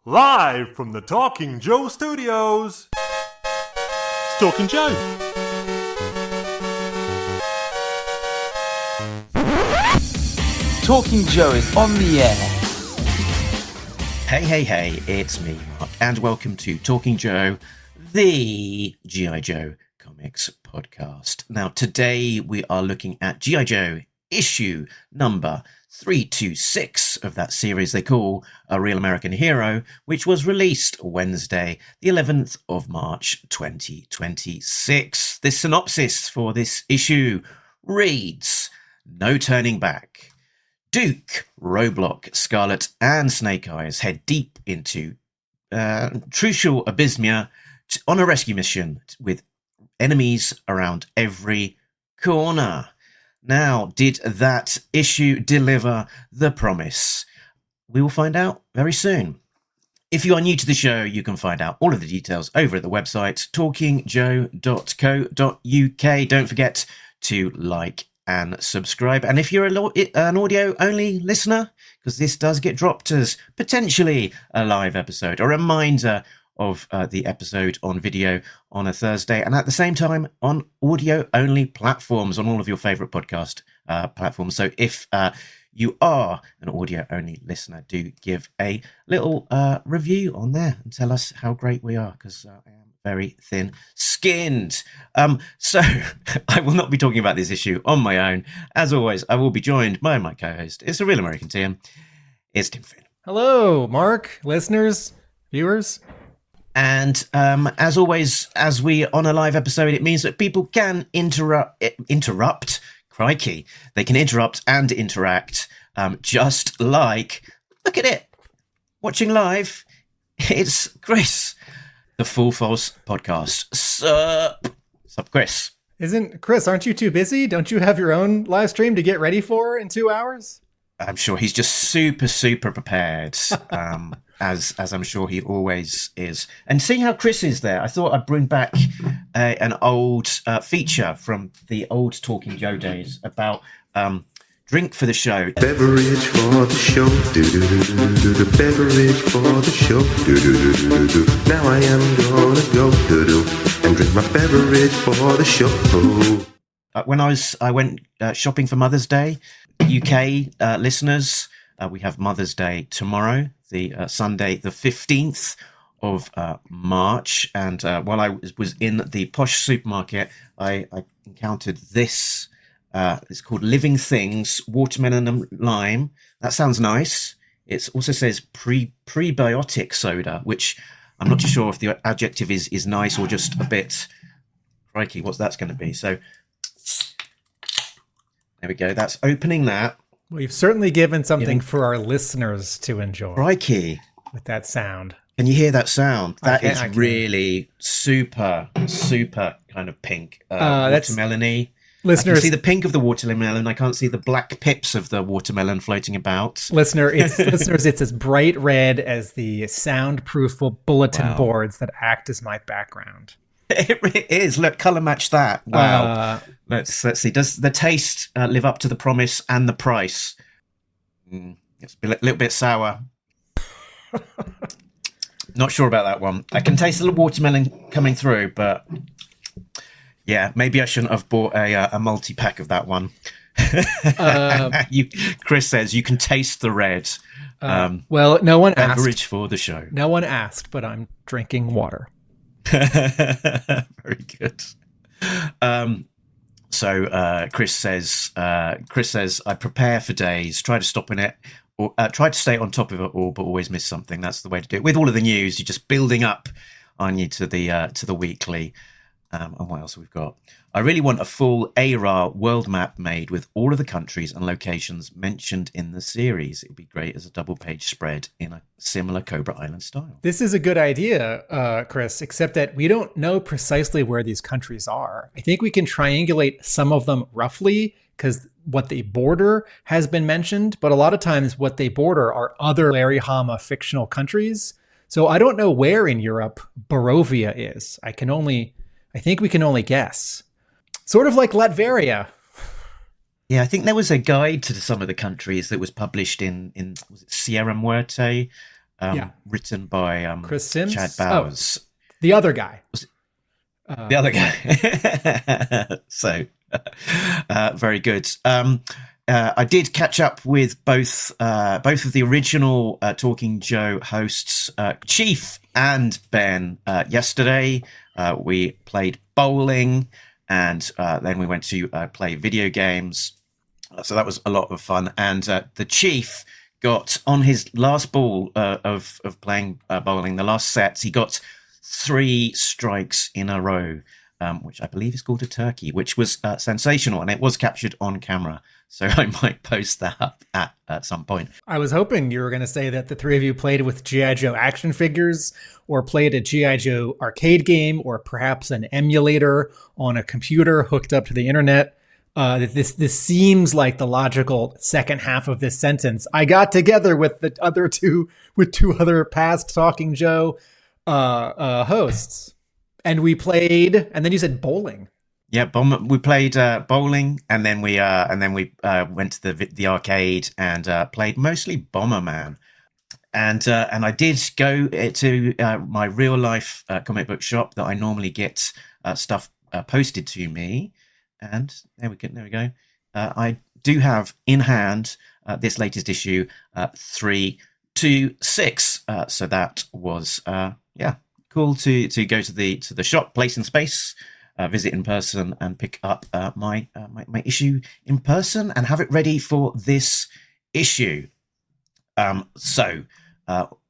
Live from the Talking Joe studios, it's Talking Joe. Talking Joe is on the air. Hey, it's me, Mark, and welcome to Talking Joe, the G.I. Joe comics podcast. Now, today we are looking at G.I. Joe issue number 326 of that series they call A Real American Hero, which was released Wednesday, the 11th of March, 2026. The synopsis for this issue reads, "No turning back. Duke, Roadblock, Scarlett, and Snake Eyes head deep into Trucial Abysmia on a rescue mission with enemies around every corner." Now, did that issue deliver the promise? We will find out very soon. If you are new to the show, you can find out all of the details over at the website, talkingjoe.co.uk. Don't forget to like and subscribe. And if you're an audio-only listener, because this does get dropped as potentially a live episode, a reminder of the episode on video on a Thursday, and at the same time on audio-only platforms on all of your favourite podcast platforms. So if you are an audio-only listener, do give a little review on there and tell us how great we are, because I am very thin-skinned. So I will not be talking about this issue on my own. As always, I will be joined by my co-host. It's a Real American Team. It's Tim Finn. Hello, Mark, listeners, viewers. And as always, as we on a live episode, it means that people can interrupt. Crikey. They can interrupt and interact, just like, look at it, watching live, it's Chris, the Full False Podcast. Sup, Chris? Aren't you too busy? Don't you have your own live stream to get ready for in 2 hours? I'm sure he's just super prepared, as I'm sure he always is. And seeing how Chris is there, I thought I'd bring back an old feature from the old Talking Joe days about drink for the show. Beverage for the show, do-do-do-do-do. Beverage for the show, do-do-do-do-do. Now I am gonna go, do-do, and drink my beverage for the show. When I went shopping for Mother's Day, UK listeners, we have Mother's Day tomorrow, the Sunday, the 15th of March. And while I was in the posh supermarket, I encountered this. It's called Living Things, Watermelon and Lime. That sounds nice. It also says prebiotic soda, which I'm not too sure if the adjective is nice or just a bit, crikey, what's that's going to be. So there we go. That's opening that. Well, you've certainly given something for our listeners to enjoy. Crikey. With that sound. Can you hear that sound? That is I can. Really super kind of pink. Watermelon-y. Listeners, I can see the pink of the watermelon. I can't see the black pips of the watermelon floating about. listeners, it's as bright red as the soundproof bulletin boards that act as my background. It is. Look, color match that. Wow. Let's see. Does the taste live up to the promise and the price? It's a little bit sour. Not sure about that one. I can taste a little watermelon coming through, but yeah, maybe I shouldn't have bought a multi-pack of that one. Chris says you can taste the red. Well, no one asked. Beverage for the show. No one asked, but I'm drinking water. Very good. So Chris says I prepare for days, try to stop in it, or try to stay on top of it all, but always miss something. That's the way to do it. With all of the news, you're just building up, aren't you, to the weekly. And what else we've got? I really want a full ARAH world map made with all of the countries and locations mentioned in the series. It would be great as a double-page spread in a similar Cobra Island style. This is a good idea, Chris, except that we don't know precisely where these countries are. I think we can triangulate some of them roughly, because what they border has been mentioned, but a lot of times what they border are other Larry Hama fictional countries. So I don't know where in Europe Barovia is. I think we can only guess. Sort of like Latveria. Yeah, I think there was a guide to some of the countries that was published in was it Sierra Muerte written by Chris Sims? Chad Bowers. The other guy. The other guy. So, very good. I did catch up with both of the original Talking Joe hosts, Chief and Ben, yesterday. We played bowling, and then we went to play video games. So that was a lot of fun. And the Chief got on his last ball of playing bowling, the last set, he got 3 strikes in a row, which I believe is called a turkey, which was sensational, and it was captured on camera. So I might post that up at some point. I was hoping you were going to say that the 3 of you played with G.I. Joe action figures, or played a G.I. Joe arcade game, or perhaps an emulator on a computer hooked up to the internet. This seems like the logical second half of this sentence. I got together with the other two other past Talking Joe hosts, and we played. And then you said bowling. Yeah, we played bowling, and then we went to the arcade and played mostly Bomberman. And I did go to my real life comic book shop that I normally get stuff posted to me. And there we go. I do have in hand this latest issue, 326. So that was cool to go to the shop, place in space, visit in person, and pick up my issue in person and have it ready for this issue. So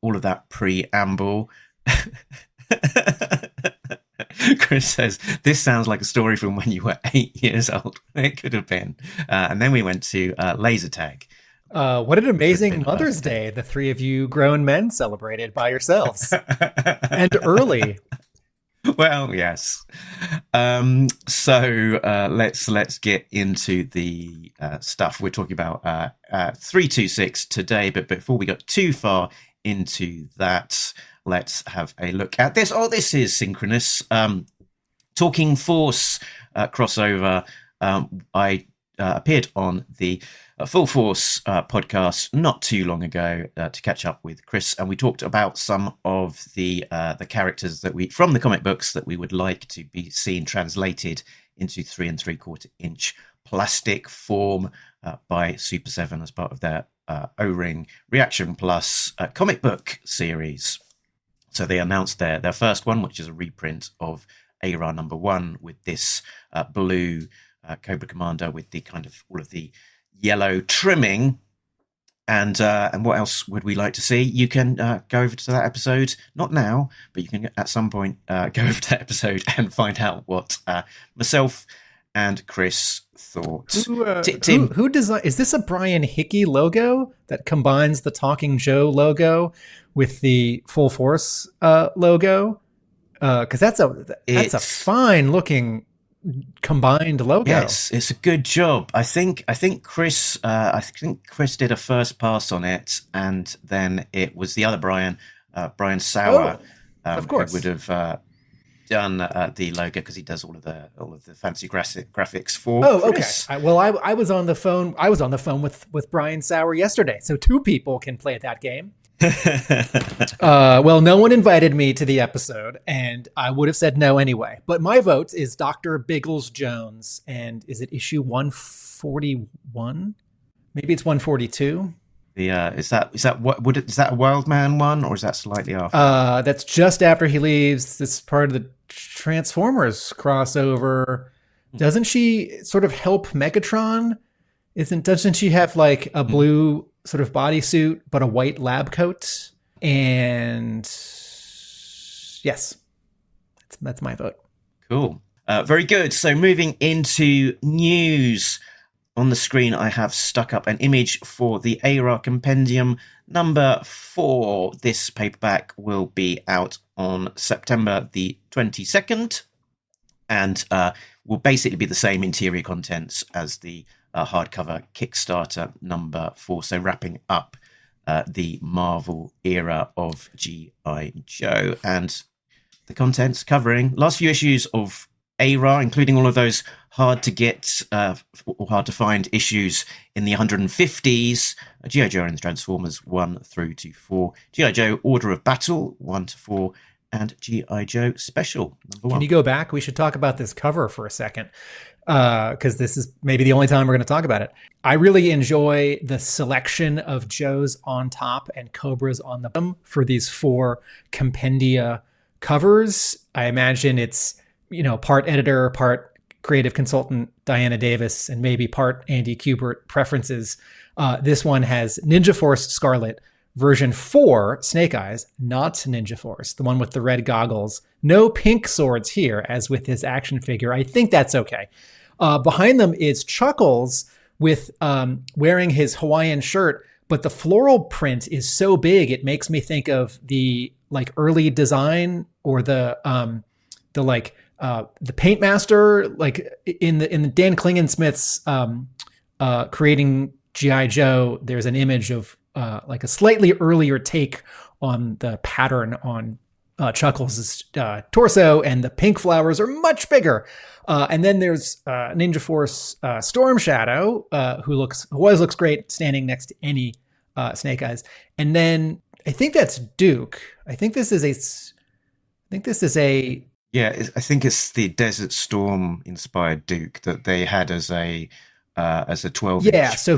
all of that preamble. Chris says, this sounds like a story from when you were 8 years old. It could have been. And then we went to laser tag. What an amazing Mother's Day the 3 of you grown men celebrated by yourselves. And early. Well, yes. So let's get into the stuff. We're talking about 326 today, but before we got too far into that, let's have a look at this. Oh, this is synchronous. Talking Force crossover. I appeared on the Full Force podcast not too long ago to catch up with Chris, and we talked about some of the characters that we from the comic books that we would like to be seen translated into 3 3/4 inch plastic form by Super 7 as part of their O-Ring Reaction Plus comic book series. So they announced their first one, which is a reprint of ARAH #1 with this blue Cobra Commander with the kind of all of the yellow trimming. And what else would we like to see? You can go over to that episode, not now, but you can at some point go over to that episode and find out what myself and Chris thought. Who designed? Is this a Brian Hickey logo that combines the Talking Joe logo with the Full Force logo? Because that's a fine looking combined logo. Yes, it's a good job. I think Chris did a first pass on it, and then it was the other Brian Sauer, of course, who would have done the logo because he does all of the fancy graphics for. Oh, Chris. okay. Well, I was on the phone. I was on the phone with Brian Sauer yesterday, so 2 people can play that game. Well, no one invited me to the episode, and I would have said no anyway. But my vote is Dr. Biggles Jones, and is it issue 141? Maybe it's 142. Is that a Wild Man one, or is that slightly after? That's just after he leaves. This is part of the Transformers crossover. Doesn't she sort of help Megatron? Doesn't she have like a blue sort of bodysuit, but a white lab coat? And yes, that's my vote. Cool. Very good. So moving into news. On the screen, I have stuck up an image for the ARAH Compendium #4. This paperback will be out on September the 22nd and will basically be the same interior contents as the hardcover Kickstarter #4. So wrapping up the Marvel era of G.I. Joe, and the contents covering last few issues of ARAH, including all of those hard to get or hard to find issues in the 150s, G.I. Joe and the Transformers 1 through to 4, G.I. Joe Order of Battle 1 to 4, and G.I. Joe Special number 1. Can you go back? We should talk about this cover for a second, because this is maybe the only time we're going to talk about it. I really enjoy the selection of Joes on top and Cobras on the bottom for these 4 compendia covers. I imagine it's, part editor, part creative consultant Diana Davis, and maybe part Andy Kubert preferences. This one has Ninja Force Scarlett, version 4 Snake Eyes, not Ninja Force, the one with the red goggles. No pink swords here, as with his action figure. I think that's okay. Behind them is Chuckles with wearing his Hawaiian shirt, but the floral print is so big it makes me think of the early design or the Paint Master, in the Dan Klingensmith's creating G.I. Joe. There's an image of a slightly earlier take on the pattern on Chuckles' torso, and the pink flowers are much bigger. And then there's Ninja Force Storm Shadow, who always looks great standing next to any Snake Eyes. And then I think that's Duke. I think this is a. Yeah, I think it's the Desert Storm inspired Duke that they had as a 12-inch. Yeah, so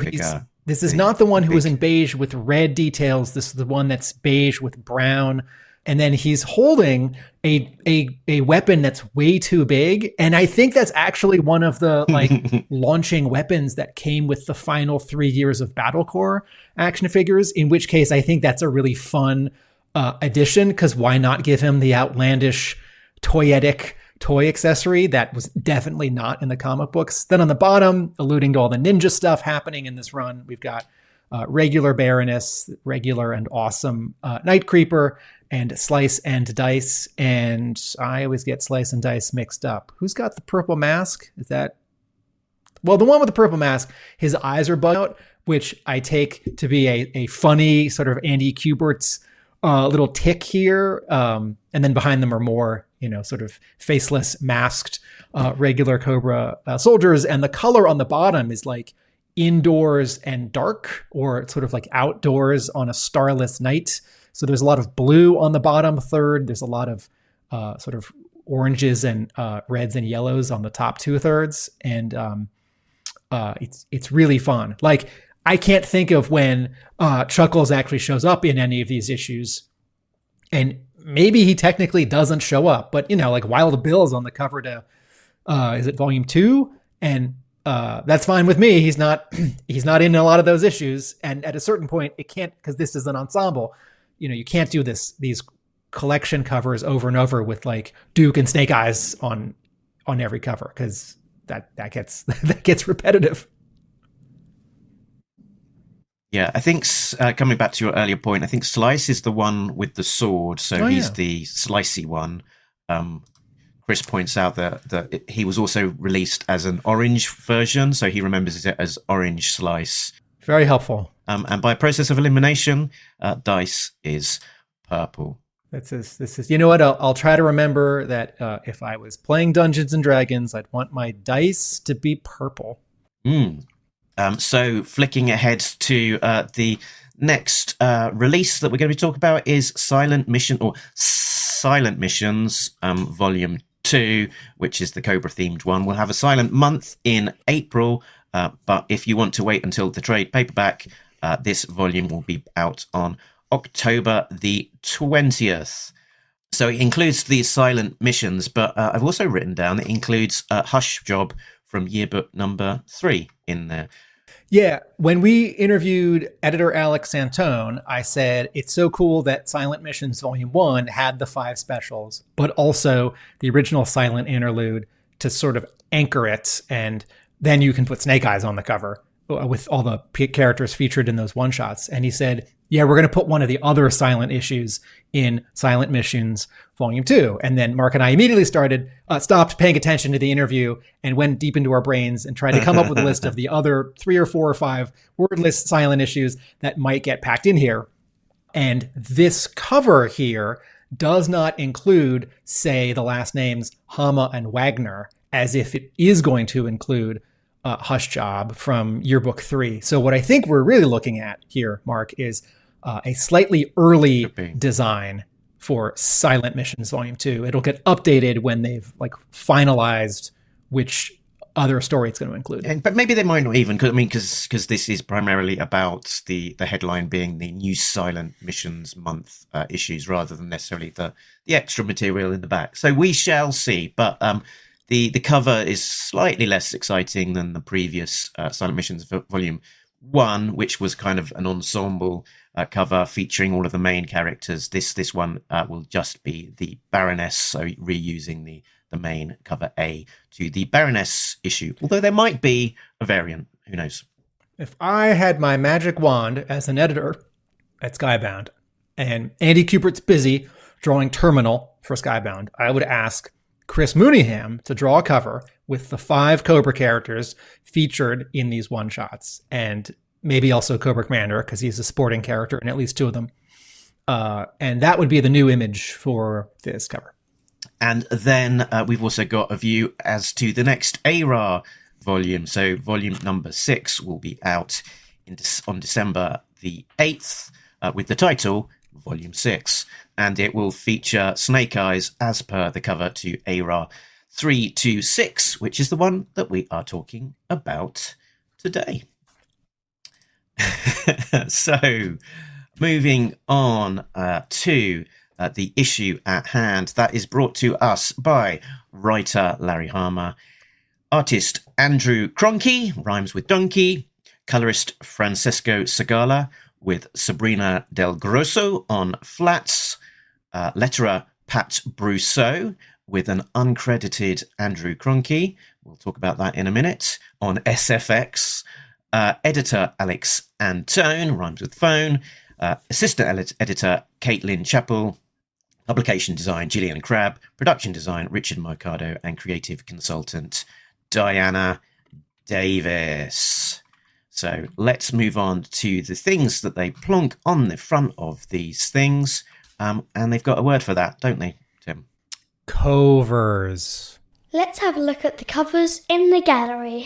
this is not the one who was in beige with red details. This is the one that's beige with brown. And then he's holding a weapon that's way too big. And I think that's actually one of the launching weapons that came with the final 3 years of Battle Corps action figures, in which case I think that's a really fun addition, because why not give him the outlandish toyetic toy accessory that was definitely not in the comic books. Then on the bottom, alluding to all the ninja stuff happening in this run, we've got regular Baroness, regular and awesome Night Creeper, and Slice and Dice. And I always get Slice and Dice mixed up. Who's got the purple mask? Is that... Well, the one with the purple mask, his eyes are bugged out, which I take to be a funny sort of Andy Kubert's little tick here. And then behind them are more, sort of faceless, masked, regular Cobra soldiers. And the color on the bottom is indoors and dark, or sort of outdoors on a starless night. So there's a lot of blue on the bottom third. There's a lot of sort of oranges and reds and yellows on the top 2/3. And it's really fun. I can't think of when Chuckles actually shows up in any of these issues. And maybe he technically doesn't show up, but Wild Bill's on the cover to, is it volume 2? And that's fine with me. He's not in a lot of those issues. And at a certain point it can't, because this is an ensemble, you can't do these collection covers over and over with Duke and Snake Eyes on every cover, because that gets repetitive. Yeah, I think coming back to your earlier point, I think Slice is the one with the sword, so he's the slicey one. Chris points out that he was also released as an orange version, so he remembers it as Orange Slice. Very helpful. And by process of elimination, Dice is purple. This is. You know what? I'll try to remember that if I was playing Dungeons and Dragons, I'd want my dice to be purple. So flicking ahead to the next release that we're going to be talking about is Silent Missions, Volume 2, which is the Cobra themed one. We'll have a silent month in April, but if you want to wait until the trade paperback, this volume will be out on October the 20th. So it includes these silent missions, but I've also written down it includes Hush Job from yearbook number 3 in there. Yeah, when we interviewed editor Alex Antone, I said it's so cool that Silent Missions Volume 1 had the 5 specials, but also the original silent interlude to sort of anchor it, and then you can put Snake Eyes on the cover with all the characters featured in those one-shots. And he said, yeah, we're going to put one of the other silent issues in Silent Missions Volume 2. And then Mark and I immediately stopped paying attention to the interview and went deep into our brains and tried to come up with a list of the other 3 or 4 or 5 wordless silent issues that might get packed in here. And this cover here does not include, say, the last names Hama and Wagner, as if it is going to include Hush Job from Yearbook 3. So what I think we're really looking at here, Mark, is a slightly early design for Silent Missions Volume 2. It'll get updated when they've finalized which other story it's going to include. But maybe they might not even, because this is primarily about the headline being the new Silent Missions Month issues, rather than necessarily the extra material in the back. So we shall see. But the cover is slightly less exciting than the previous Silent Missions Volume 1, which was kind of an ensemble cover featuring all of the main characters. This one will just be the Baroness, so reusing the main cover A to the Baroness issue, although there might be a variant. Who knows? If I had my magic wand as an editor at Skybound and Andy Kupert's busy drawing Terminal for Skybound, I would ask Chris Mooneyham to draw a cover with the 5 Cobra characters featured in these one-shots, and maybe also Cobra Commander, because he's a supporting character in at least 2 of them. And that would be the new image for this cover. And then we've also got a view as to the next ARAH volume. So volume number 6 will be out on December the 8th with the title Volume 6. And it will feature Snake Eyes as per the cover to ARAH 326, which is the one that we are talking about today. So moving on to the issue at hand, that is brought to us by writer Larry Hama, artist Andrew Krahnke, rhymes with donkey, colorist Francesco Segala, with Sabrina del Grosso on flats, letterer Pat Brousseau, with an uncredited Andrew Krahnke, we'll talk about that in a minute, on SFX, editor Alex Antone, rhymes with phone, assistant editor Caitlin Chappell, publication design Jillian Crab, production design Richard Mercardo, and creative consultant Diana Davis. So let's move on to the things that they plonk on the front of these things. And they've got a word for that, don't they, Tim? Covers. Let's have a look at the covers in the gallery.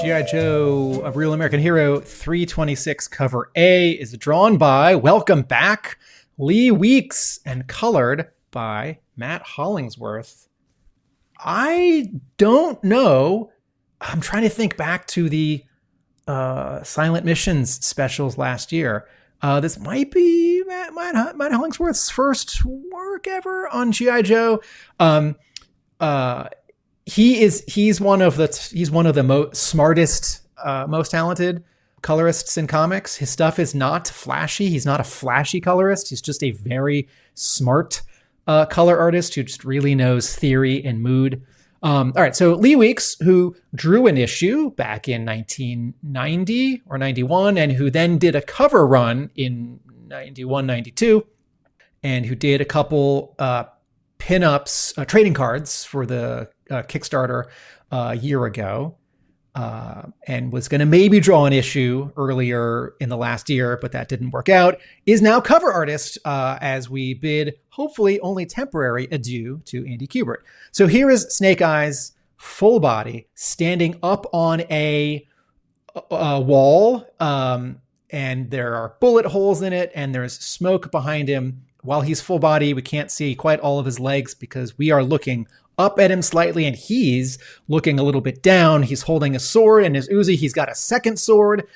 G.I. Joe, A Real American Hero 326 cover A is drawn by, welcome back, Lee Weeks, and colored by Matt Hollingsworth. I don't know. I'm trying to think back to the Silent Missions specials last year. This might be Matt Hollingsworth's first work ever on G.I. Joe. He's one of the smartest, most talented colorists in comics. His stuff is not flashy. He's not a flashy colorist. He's just a very smart color artist who just really knows theory and mood. All right, so Lee Weeks, who drew an issue back in 1990 or 91, and who then did a cover run in 91, 92, and who did a couple pinups, trading cards for the Kickstarter a year ago, and was going to maybe draw an issue earlier in the last year, but that didn't work out, is now cover artist as we bid hopefully only temporary adieu to Andy Kubert. So here is Snake Eyes, full body, standing up on a wall, and there are bullet holes in it, and there's smoke behind him. While he's full body, we can't see quite all of his legs because we are looking up at him slightly, and he's looking a little bit down. He's holding a sword, and his Uzi, he's got a second sword.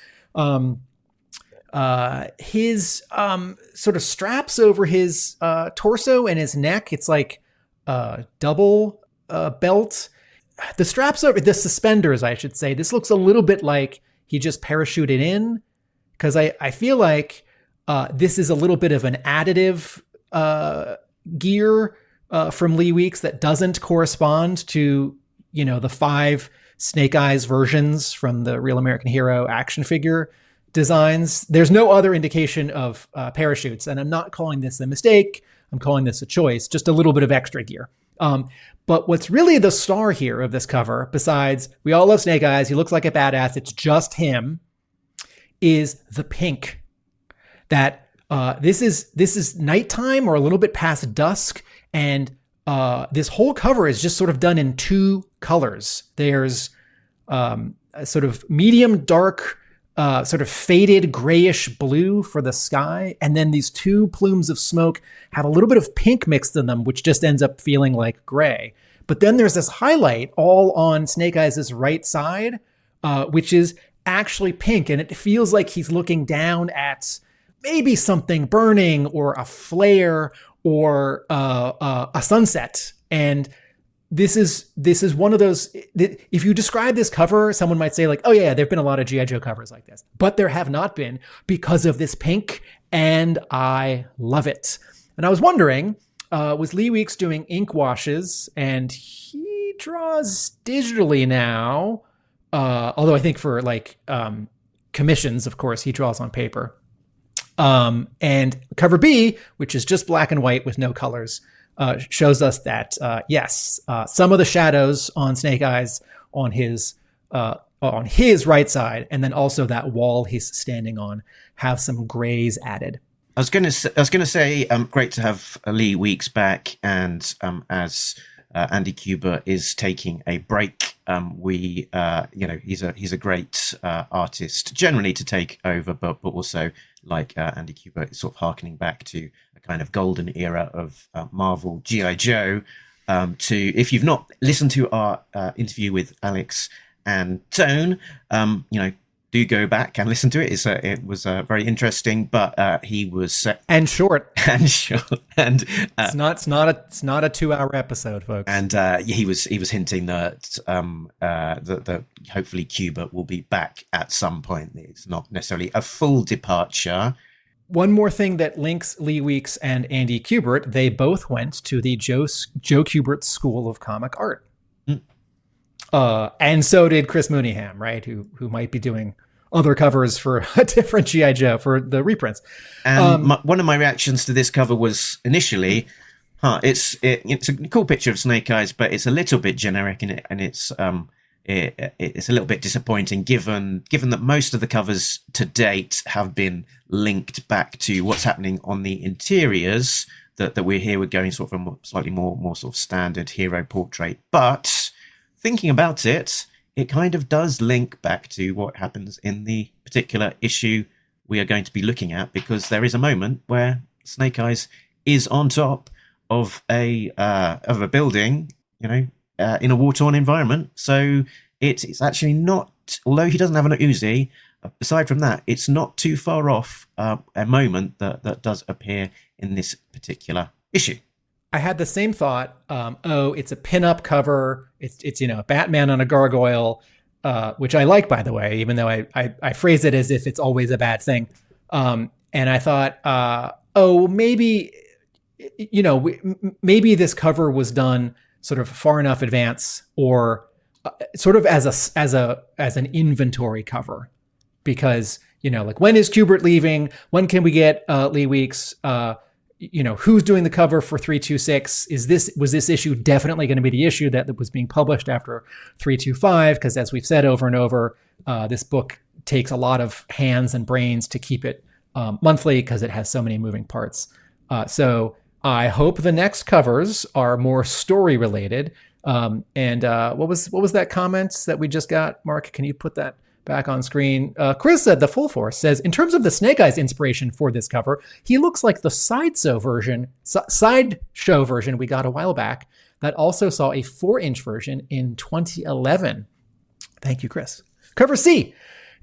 His sort of straps over his torso and his neck. It's like a double belt. The straps over the suspenders, I should say. This looks a little bit like he just parachuted in, because I feel like this is a little bit of an additive gear from Lee Weeks that doesn't correspond to, the 5 Snake Eyes versions from the Real American Hero action figure designs. There's no other indication of parachutes, and I'm not calling this a mistake. I'm calling this a choice, just a little bit of extra gear. But what's really the star here of this cover, besides we all love Snake Eyes, he looks like a badass, it's just him, is the pink. That this is nighttime or a little bit past dusk, and this whole cover is just sort of done in two colors. There's a sort of medium dark, sort of faded grayish blue for the sky, and then these two plumes of smoke have a little bit of pink mixed in them, which just ends up feeling like gray. But then there's this highlight all on Snake Eyes' right side, which is actually pink, and it feels like he's looking down at maybe something burning or a flare or a sunset. And this is one of those, if you describe this cover, someone might say like, oh yeah, there've been a lot of G.I. Joe covers like this, but there have not been because of this pink, and I love it. And I was wondering, was Lee Weeks doing ink washes? And he draws digitally now, although I think for like commissions, of course, he draws on paper. And cover B, which is just black and white with no colors, shows us that, yes, some of the shadows on Snake Eyes on his right side, and then also that wall he's standing on, have some grays added. I was going to say, great to have Lee Weeks back, and as Andy Kubert is taking a break, he's a great artist generally to take over, but also like Andy Kubert is sort of harkening back to a kind of golden era of Marvel G.I. Joe. If you've not listened to our interview with Alex and Antone, do go back and listen to it. It was very interesting, but he was and short and it's not a 2-hour episode, folks. And he was hinting that that hopefully Kubert will be back at some point. It's not necessarily a full departure. One more thing that links Lee Weeks and Andy Kubert: they both went to the Joe Kubert School of Comic Art. And so did Chris Mooneyham, right? Who might be doing other covers for a different G.I. Joe for the reprints. And one of my reactions to this cover was initially, it's a cool picture of Snake Eyes, but it's a little bit generic in it, and it's a little bit disappointing given that most of the covers to date have been linked back to what's happening on the interiors. That we're here, we're going sort of a slightly more sort of standard hero portrait, but thinking about it, it kind of does link back to what happens in the particular issue we are going to be looking at, because there is a moment where Snake Eyes is on top of a building, in a war-torn environment. So it's actually not, although he doesn't have an Uzi, aside from that, it's not too far off a moment that does appear in this particular issue. I had the same thought. It's a pinup cover. It's Batman on a gargoyle, which I like, by the way, even though I phrase it as if it's always a bad thing. And I thought, maybe this cover was done sort of far enough advance, or sort of as an inventory cover, because like, when is Kubert leaving? When can we get Lee Weeks? Who's doing the cover for 326? Was this issue definitely going to be the issue that was being published after 325? Because as we've said over and over, this book takes a lot of hands and brains to keep it monthly, because it has so many moving parts. So I hope the next covers are more story related. What was that comment that we just got? Mark, can you put that back on screen? Chris said, the Full Force says, in terms of the Snake Eyes inspiration for this cover, he looks like the sideshow version we got a while back that also saw a 4-inch version in 2011. Thank you, Chris. Cover C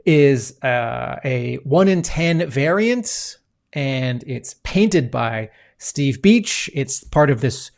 is a 1 in 10 variant, and it's painted by Steve Beach. It's part of this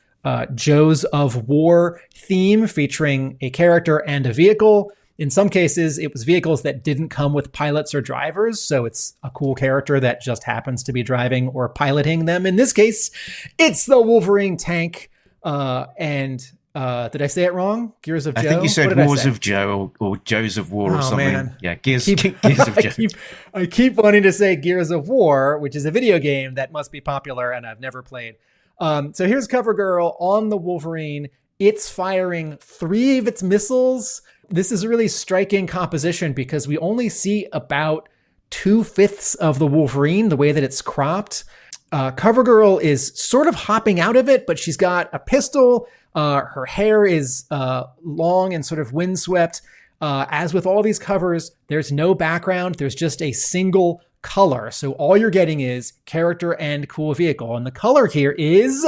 Joes of War theme, featuring a character and a vehicle. In some cases, it was vehicles that didn't come with pilots or drivers, so it's a cool character that just happens to be driving or piloting them. In this case, it's the Wolverine tank. Did I say it wrong? Gears of Joe? I think you said Wars of Joe or Joes of War or something. Man. Yeah, Gears of Joe. I keep wanting to say Gears of War, which is a video game that must be popular and I've never played. So here's CoverGirl on the Wolverine. It's firing 3 of its missiles. This is a really striking composition because we only see about 2/5 of the Wolverine, the way that it's cropped. CoverGirl is sort of hopping out of it, but she's got a pistol. Her hair is long and sort of windswept. As with all these covers, there's no background. There's just a single color. So all you're getting is character and cool vehicle. And the color here is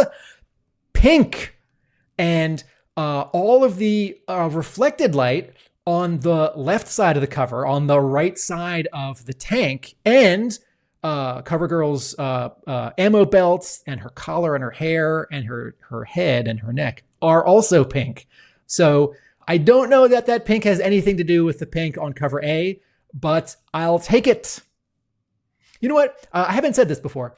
pink. And all of the reflected light on the left side of the cover, on the right side of the tank, and CoverGirl's ammo belts and her collar and her hair and her head and her neck are also pink. So I don't know that pink has anything to do with the pink on cover A, but I'll take it. You know what? I haven't said this before.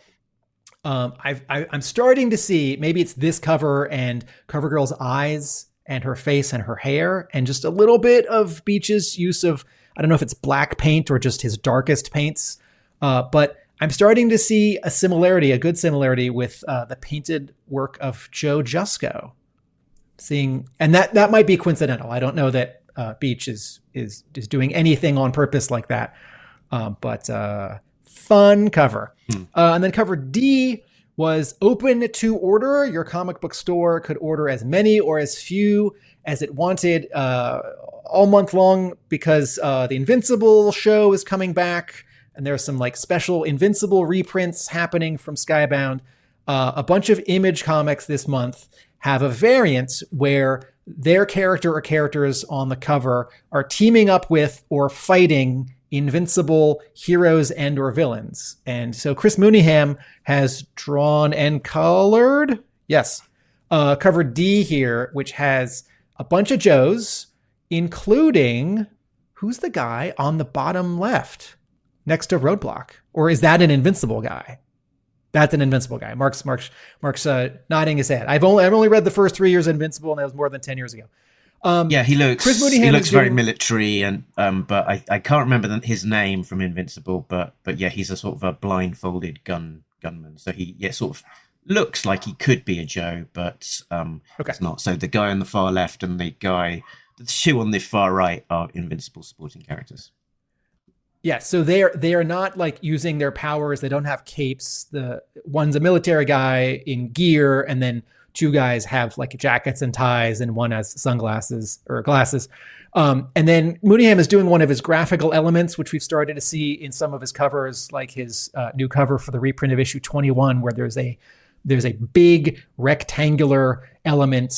I'm starting to see, maybe it's this cover and CoverGirl's eyes and her face and her hair and just a little bit of Beach's use of, I don't know if it's black paint or just his darkest paints. But I'm starting to see a similarity, a good similarity with the painted work of Joe Jusko. And that might be coincidental. I don't know that Beach is doing anything on purpose like that. But fun cover. And then cover D was open to order. Your comic book store could order as many or as few as it wanted all month long because the Invincible show is coming back. And there's some like special Invincible reprints happening from Skybound. A bunch of Image comics this month have a variant where their character or characters on the cover are teaming up with or fighting Invincible heroes and or villains. And so Chris Mooneyham has drawn and colored, cover D here, which has a bunch of Joes, including, who's the guy on the bottom left next to Roadblock? Or is that an Invincible guy? That's an Invincible guy. Mark's nodding his head. I've only read the first 3 years of Invincible, and that was more than 10 years ago. He looks. Chris Mooneyham he looks very military, and but I can't remember his name from Invincible. But yeah, he's a sort of a blindfolded gunman. So he sort of looks like he could be a Joe, but it's not. So the guy on the far left and the two on the far right are Invincible supporting characters. Yeah, so they are not like using their powers. They don't have capes. The one's a military guy in gear, and then two guys have like jackets and ties, and one has sunglasses or glasses. And then Mooneyham is doing one of his graphical elements, which we've started to see in some of his covers, like his new cover for the reprint of issue 21, where there's a big rectangular element,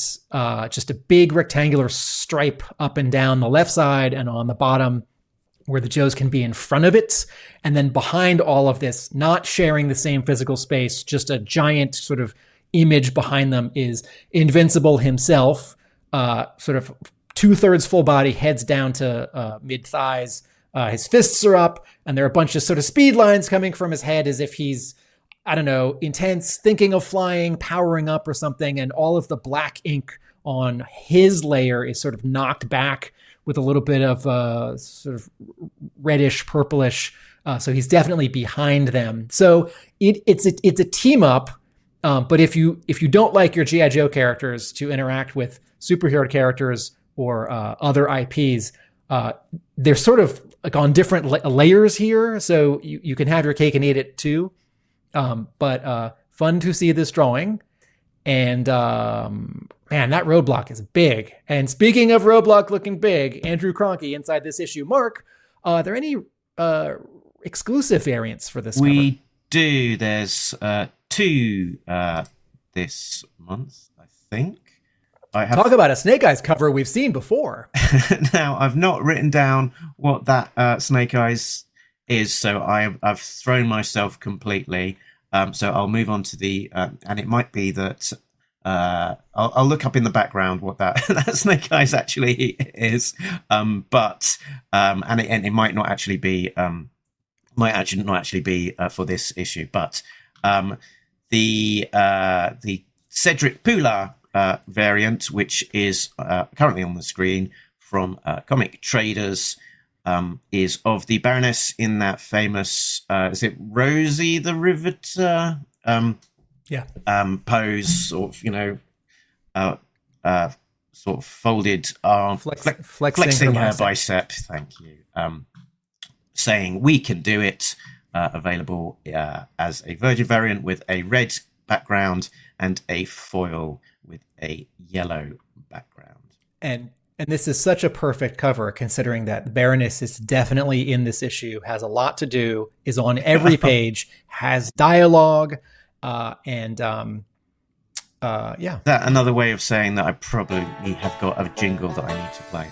just a big rectangular stripe up and down the left side and on the bottom, where the Joes can be in front of it. And then behind all of this, not sharing the same physical space, just a giant sort of image behind them is Invincible himself, sort of 2/3 full body, heads down to mid thighs. His fists are up, and there are a bunch of sort of speed lines coming from his head as if he's, I don't know, intense, thinking of flying, powering up or something. And all of the black ink on his layer is sort of knocked back with a little bit of sort of reddish, purplish. So he's definitely behind them. So it's a team up. But if you don't like your G.I. Joe characters to interact with superhero characters or other IPs, they're sort of like on different layers here. So you can have your cake and eat it too. But fun to see this drawing. And man, that Roadblock is big. And speaking of Roadblock looking big, Andrew Krahnke inside this issue. Mark, are there any exclusive variants for this cover? We do. There's two this month, I think. Talk about a Snake Eyes cover we've seen before. Now, I've not written down what that Snake Eyes is, so I've thrown myself completely. So I'll move on to the, and it might be that I'll look up in the background what that Snake Eyes actually is, but it might not actually be, for this issue, but the Cedric Poulard variant, which is currently on the screen from Comic Traders, is of the Baroness in that famous, is it Rosie the Riveter? Pose, sort of, sort of folded arm, flexing her bicep. Thank you. saying we can do it, available as a Virgin variant with a red background and a foil with a yellow background. And this is such a perfect cover, considering that the Baroness is definitely in this issue, has a lot to do, is on every page, has dialogue, yeah. That another way of saying that I probably have got a jingle that I need to play.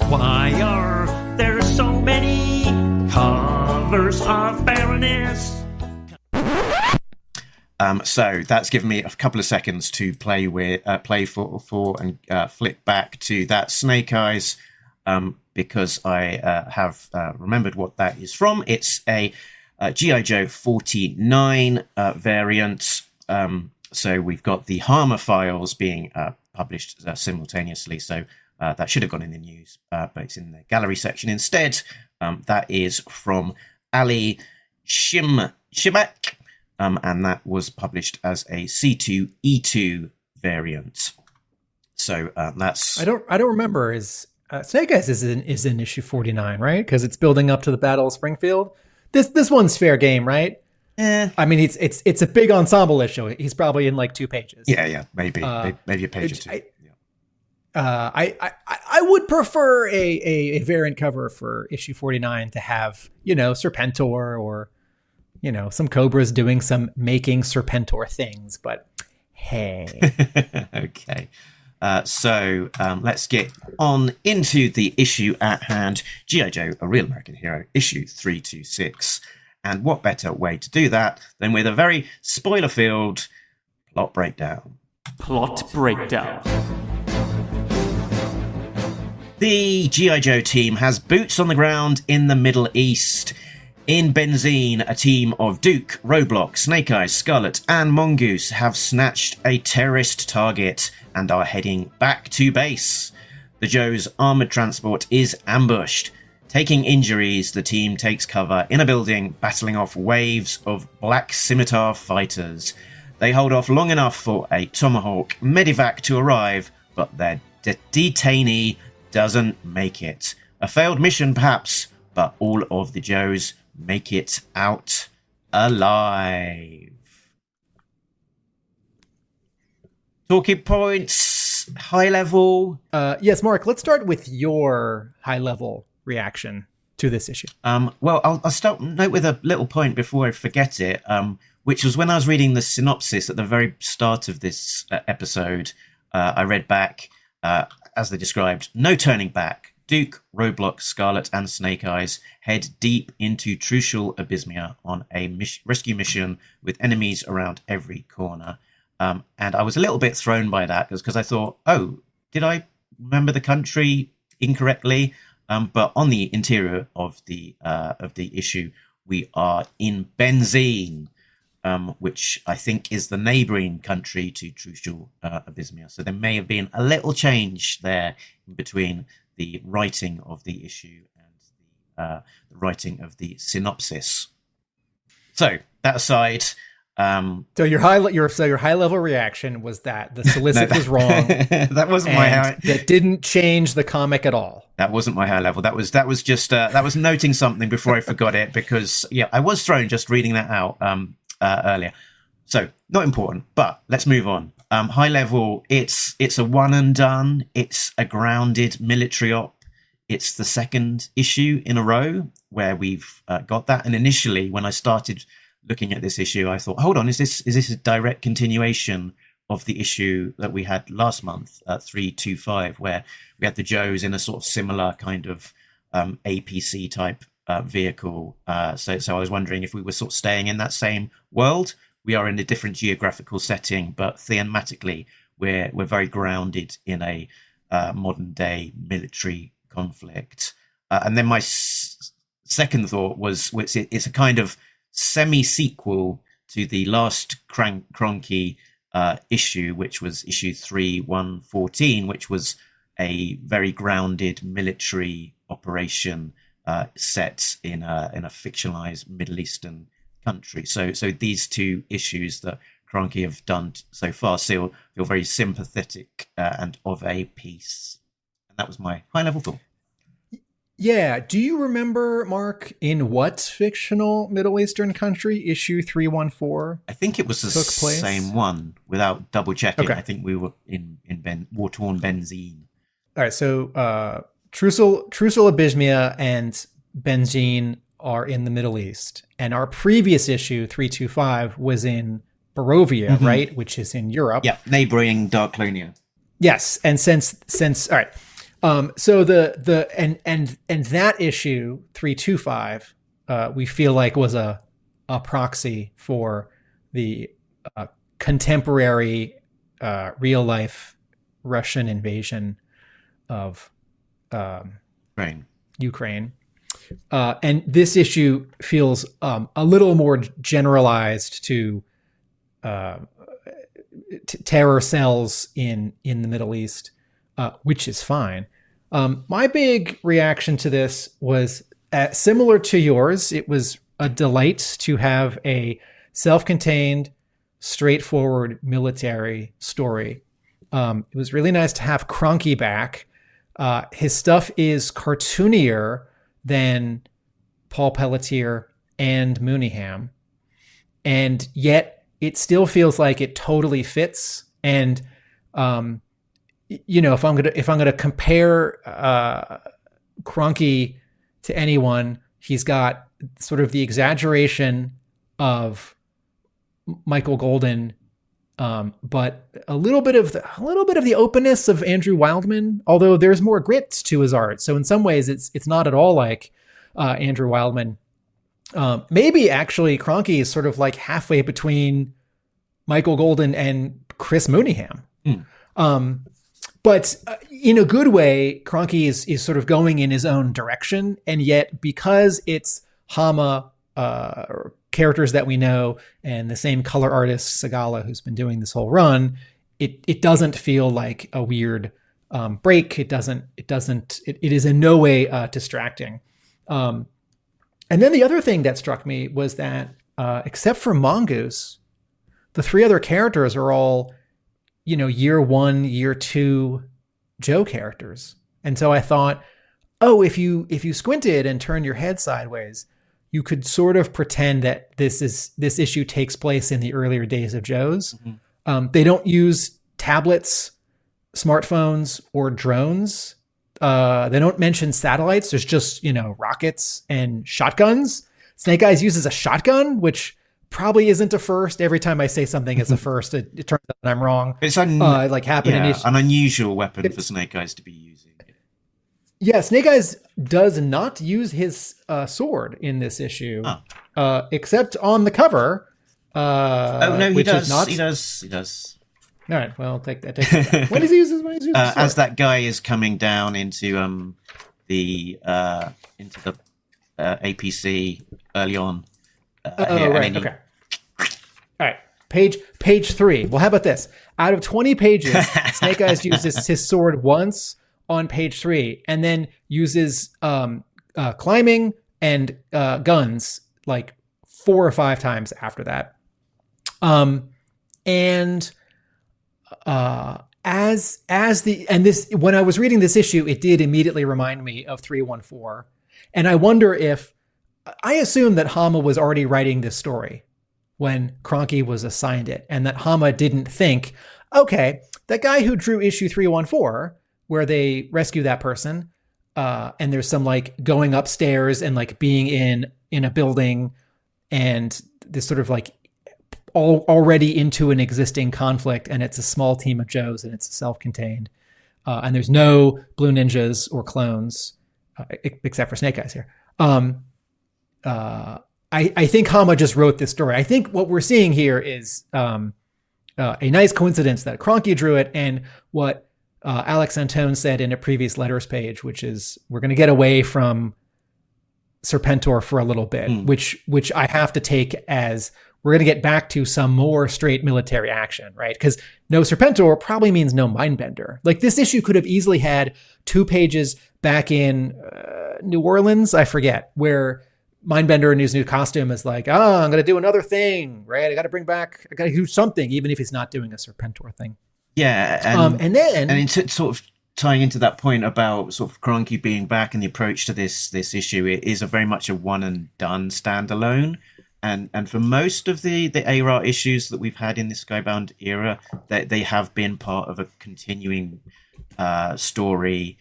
Why are there so many covers of Baroness? So that's given me a couple of seconds to play for and flip back to that Snake Eyes, because I have remembered what that is from. It's a G.I. Joe 49 variant. So we've got the Hama files being published simultaneously. So that should have gone in the news, but it's in the gallery section instead. That is from Ali Shimak. And that was published as a C2E2 variant. So that's... I don't remember. Snake Eyes is in issue 49, right? Because it's building up to the Battle of Springfield. This one's fair game, right? I mean, it's a big ensemble issue. He's probably in like 2 pages. Yeah, maybe a page or two. I would prefer a variant cover for issue 49 to have, Serpentor or some Cobras doing some making Serpentor things, but hey. Okay. So let's get on into the issue at hand. G.I. Joe, A Real American Hero, issue 326. And what better way to do that than with a very spoiler-filled plot breakdown. Plot breakdown. The G.I. Joe team has boots on the ground in the Middle East. In Benzine, a team of Duke, Roadblock, Snake Eyes, Scarlett, and Mongoose have snatched a terrorist target and are heading back to base. The Joe's armoured transport is ambushed. Taking injuries, the team takes cover in a building, battling off waves of Black Scimitar fighters. They hold off long enough for a Tomahawk medevac to arrive, but their detainee doesn't make it. A failed mission, perhaps, but all of the Joes make it out alive. Talking points, high level. Yes, Mark, let's start with your high level reaction to this issue. Well, I'll start note with a little point before I forget it, which was when I was reading the synopsis at the very start of this episode. I read back, as they described, no turning back. Duke, Roadblock, Scarlett, and Snake Eyes head deep into Trucial Abysmia on a rescue mission with enemies around every corner. And I was a little bit thrown by that because I thought, oh, did I remember the country incorrectly? But on the interior of the issue, we are in Benzine, which I think is the neighbouring country to Trucial Abysmia. So there may have been a little change there in between the writing of the issue and the writing of the synopsis. So that aside, so your high level reaction was that the solicit was wrong. That wasn't my high. That didn't change the comic at all. That wasn't my high level. That was just that was noting something before I forgot it, because I was thrown just reading that out earlier. So not important, but let's move on. High level, it's a one and done. It's a grounded military op. It's the second issue in a row where we've got that. And initially, when I started looking at this issue, I thought, hold on, is this a direct continuation of the issue that we had last month, 325, where we had the Joes in a sort of similar kind of APC type vehicle. So I was wondering if we were sort of staying in that same world. We are in a different geographical setting, but thematically, we're very grounded in a modern day military conflict. And then my second thought was it's a kind of semi-sequel to the last Krahnke issue, which was issue 3/114, which was a very grounded military operation set in a fictionalized Middle Eastern country. So these two issues that Krahnke have done so far feel very sympathetic and of a piece. And that was my high level thought. Yeah. Do you remember, Mark, in what fictional Middle Eastern country issue 314? I think it was the took place? same one without double checking. Okay. I think we were in war-torn Benzine. All right. So Trucial Abysmia and Benzine are in the Middle East. And our previous issue, 325, was in Barovia, right? Which is in Europe. Yeah, neighboring Darklonia. Yes. And since all right. So that issue 325, we feel like was a proxy for the contemporary real life Russian invasion of Ukraine. And this issue feels a little more generalized to terror cells in the Middle East, which is fine. My big reaction to this was similar to yours. It was a delight to have a self-contained, straightforward military story. It was really nice to have Krahnke back. His stuff is cartoonier than Paul Pelletier and Mooneyham, and yet it still feels like it totally fits. And if I'm gonna compare Krahnke to anyone, he's got sort of the exaggeration of Michael Golden, but a little bit of the openness of Andrew Wildman. Although there's more grit to his art, so in some ways it's not at all like Andrew Wildman. Maybe actually Krahnke is sort of like halfway between Michael Golden and Chris Mooneyham. But in a good way, Krahnke is sort of going in his own direction. And yet, because it's Hama, characters that we know, and the same color artist, Segala, who's been doing this whole run, it doesn't feel like a weird break. It is in no way distracting. And then the other thing that struck me was that, except for Mongoose, the three other characters are all, year one, year two Joe characters. And so I thought, if you squinted and turned your head sideways, you could sort of pretend that this issue takes place in the earlier days of Joe's. They don't use tablets, smartphones, or drones. They don't mention satellites. There's just, rockets and shotguns. Snake Eyes uses a shotgun, which probably isn't a first. Every time I say something is a first, it turns out I'm wrong. It's happened in an unusual weapon for Snake Eyes to be using. Yeah, Snake Eyes does not use his sword in this issue, except on the cover. He does. He does. All right, well, take that. When does he use his sword? As that guy is coming down into the APC early on. Right. Okay. All right. Page 3. Well, how about this? Out of 20 pages, Snake Eyes uses his sword once on page 3, and then uses climbing and guns like 4 or 5 times after that. When I was reading this issue, it did immediately remind me of 314, and I wonder if. I assume that Hama was already writing this story when Krahnke was assigned it, and that Hama didn't think, okay, that guy who drew issue 314, where they rescue that person, and there's some like going upstairs and like being in a building, and this sort of like already into an existing conflict, and it's a small team of Joes, and it's self-contained, and there's no blue ninjas or clones, except for Snake Eyes here. I think Hama just wrote this story. I think what we're seeing here is a nice coincidence that Krahnke drew it, and what Alex Antone said in a previous letters page, which is we're going to get away from Serpentor for a little bit, which I have to take as we're going to get back to some more straight military action, right? Because no Serpentor probably means no Mindbender. Like this issue could have easily had 2 pages back in New Orleans, I forget, where Mindbender in his new costume is like, I'm going to do another thing, right? I got to do something, even if he's not doing a Serpentor thing. Yeah. And then to sort of tying into that point about sort of Krahnke being back and the approach to this issue, it is a very much a one and done standalone. And for most of the ARAH issues that we've had in the Skybound era, they have been part of a continuing story,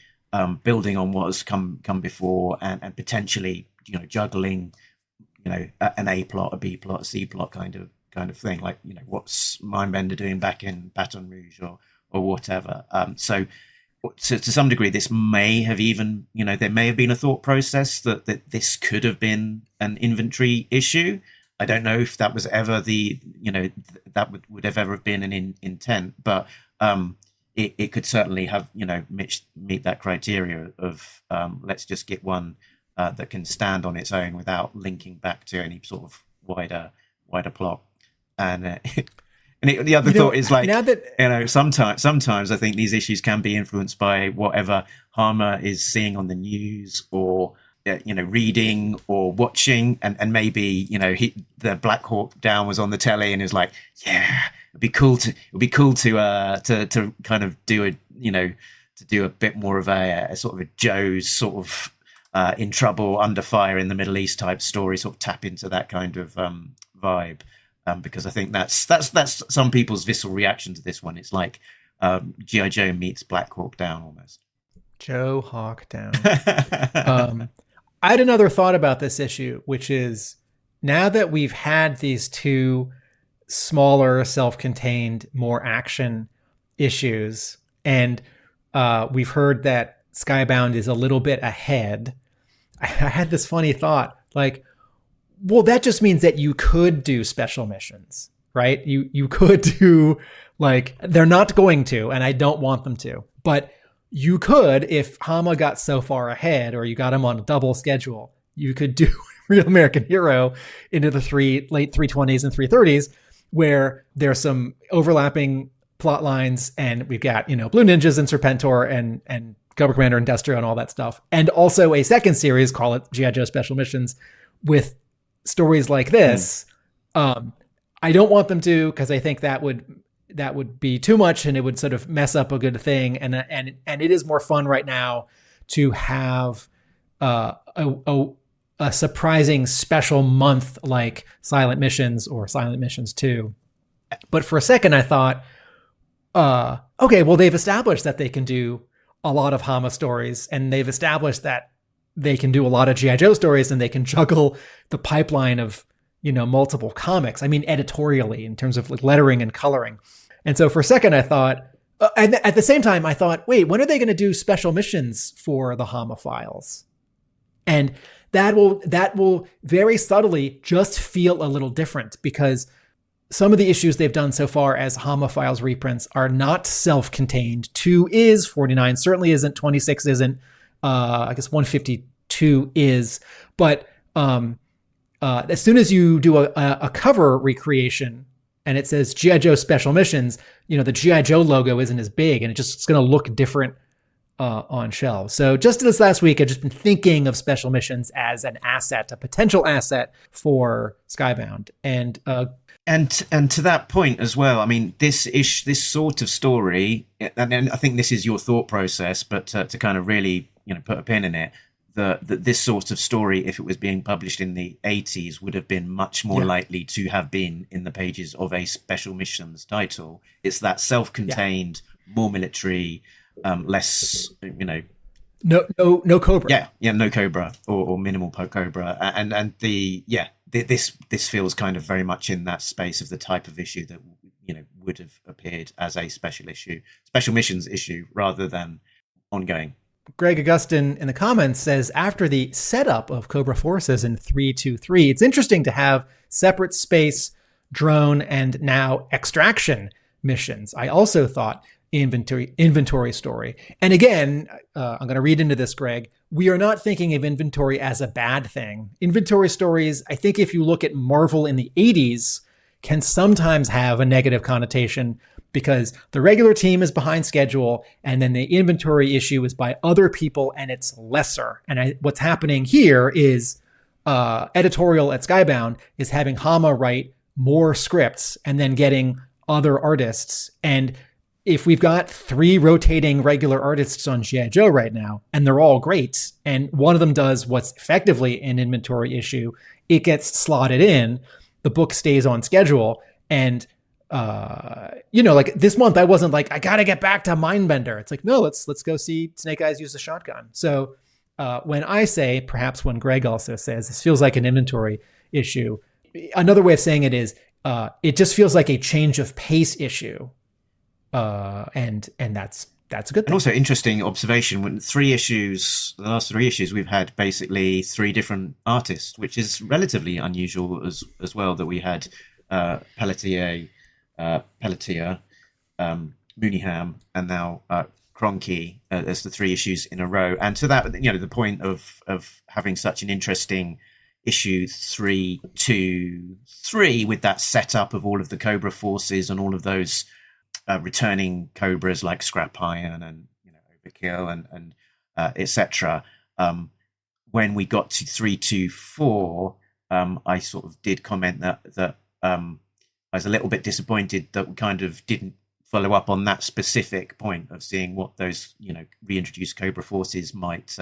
building on what has come before, and potentially, you know, juggling, you know, an A plot, a B plot, a C plot kind of thing, like, you know, what's Mindbender doing back in Baton Rouge or whatever. So to some degree, this may have even, you know, there may have been a thought process that this could have been an inventory issue. I don't know if that was ever that would have ever been an intent, but it could certainly have, you know, meet that criteria of let's just get one that can stand on its own without linking back to any sort of wider plot. And the other thought is, like, now that, you know, sometimes I think these issues can be influenced by whatever Hama is seeing on the news, or you know, reading or watching, and maybe, you know, the Black Hawk Down was on the telly and is like, yeah, it'd be cool to kind of do a bit more of a sort of a Joe's sort of in trouble, under fire in the Middle East type story, sort of tap into that kind of vibe. Because I think that's some people's visceral reaction to this one. It's like G.I. Joe meets Black Hawk Down almost. Joe Hawk Down. I had another thought about this issue, which is, now that we've had these two smaller, self-contained, more action issues, and we've heard that Skybound is a little bit ahead, I had this funny thought, like, well, that just means that you could do special missions, right? You could do, like, they're not going to, and I don't want them to, but you could, if Hama got so far ahead, or you got him on a double schedule, you could do Real American Hero into the late 320s and 330s, where there's some overlapping plot lines, and we've got, you know, Blue Ninjas and Serpentor and Cobra Commander and Destro and all that stuff, and also a second series, call it G.I. Joe Special Missions, with stories like this. I don't want them to, because I think that would be too much, and it would sort of mess up a good thing. And it is more fun right now to have a surprising special month like Silent Missions or Silent Missions 2. But for a second, I thought, okay, well, they've established that they can do a lot of Hama stories, and they've established that they can do a lot of G.I. Joe stories, and they can juggle the pipeline of, you know, multiple comics. I mean, editorially, in terms of like lettering and coloring. And so for a second, I thought, and at the same time, I thought, wait, when are they going to do special missions for the Hama files? And that will very subtly just feel a little different, because some of the issues they've done so far as Hama files reprints are not self-contained. 2 is, 49 certainly isn't, 26 isn't, I guess 152 is. But as soon as you do a cover recreation and it says G.I. Joe Special Missions, you know, the G.I. Joe logo isn't as big, and it's going to look different on shelves. So just this last week, I've just been thinking of Special Missions as an asset, a potential asset for Skybound. And to that point as well, I mean, this sort of story, and I think this is your thought process, but to kind of really, you know, put a pin in it, that this sort of story, if it was being published in the 80s, would have been much more likely to have been in the pages of a Special Missions title. It's that self-contained, more military, less, you know, no Cobra. Yeah, no Cobra or minimal Cobra, and this feels kind of very much in that space of the type of issue that, you know, would have appeared as a special missions issue rather than ongoing. Greg Augustin in the comments says, after the setup of Cobra Forces in 323, it's interesting to have separate space, drone, and now extraction missions. I also thought inventory story. And again, I'm going to read into this, Greg. We are not thinking of inventory as a bad thing. Inventory stories, I think if you look at Marvel in the 80s, can sometimes have a negative connotation, because the regular team is behind schedule, and then the inventory issue is by other people, and it's lesser. And what's happening here is editorial at Skybound is having Hama write more scripts and then getting other artists. And if we've got 3 rotating regular artists on G.I. Joe right now, and they're all great, and one of them does what's effectively an inventory issue, it gets slotted in, the book stays on schedule, and like this month I wasn't like, I gotta get back to Mindbender. It's like, no, let's go see Snake Eyes use the shotgun. So when I say, perhaps when Greg also says, this feels like an inventory issue, another way of saying it is, it just feels like a change of pace issue. And that's a good thing. And also interesting observation, when the last 3 issues, we've had basically 3 different artists, which is relatively unusual as well, that we had Pelletier, Mooneyham, and now Krahnke as the 3 issues in a row. And to that, the point of having such an interesting issue 3-2-3 with that setup of all of the Cobra forces and all of those returning Cobras like Scrap Iron and Overkill and etc. When we got to 3-2-4, I sort of did comment that I was a little bit disappointed that we kind of didn't follow up on that specific point of seeing what those reintroduced Cobra forces might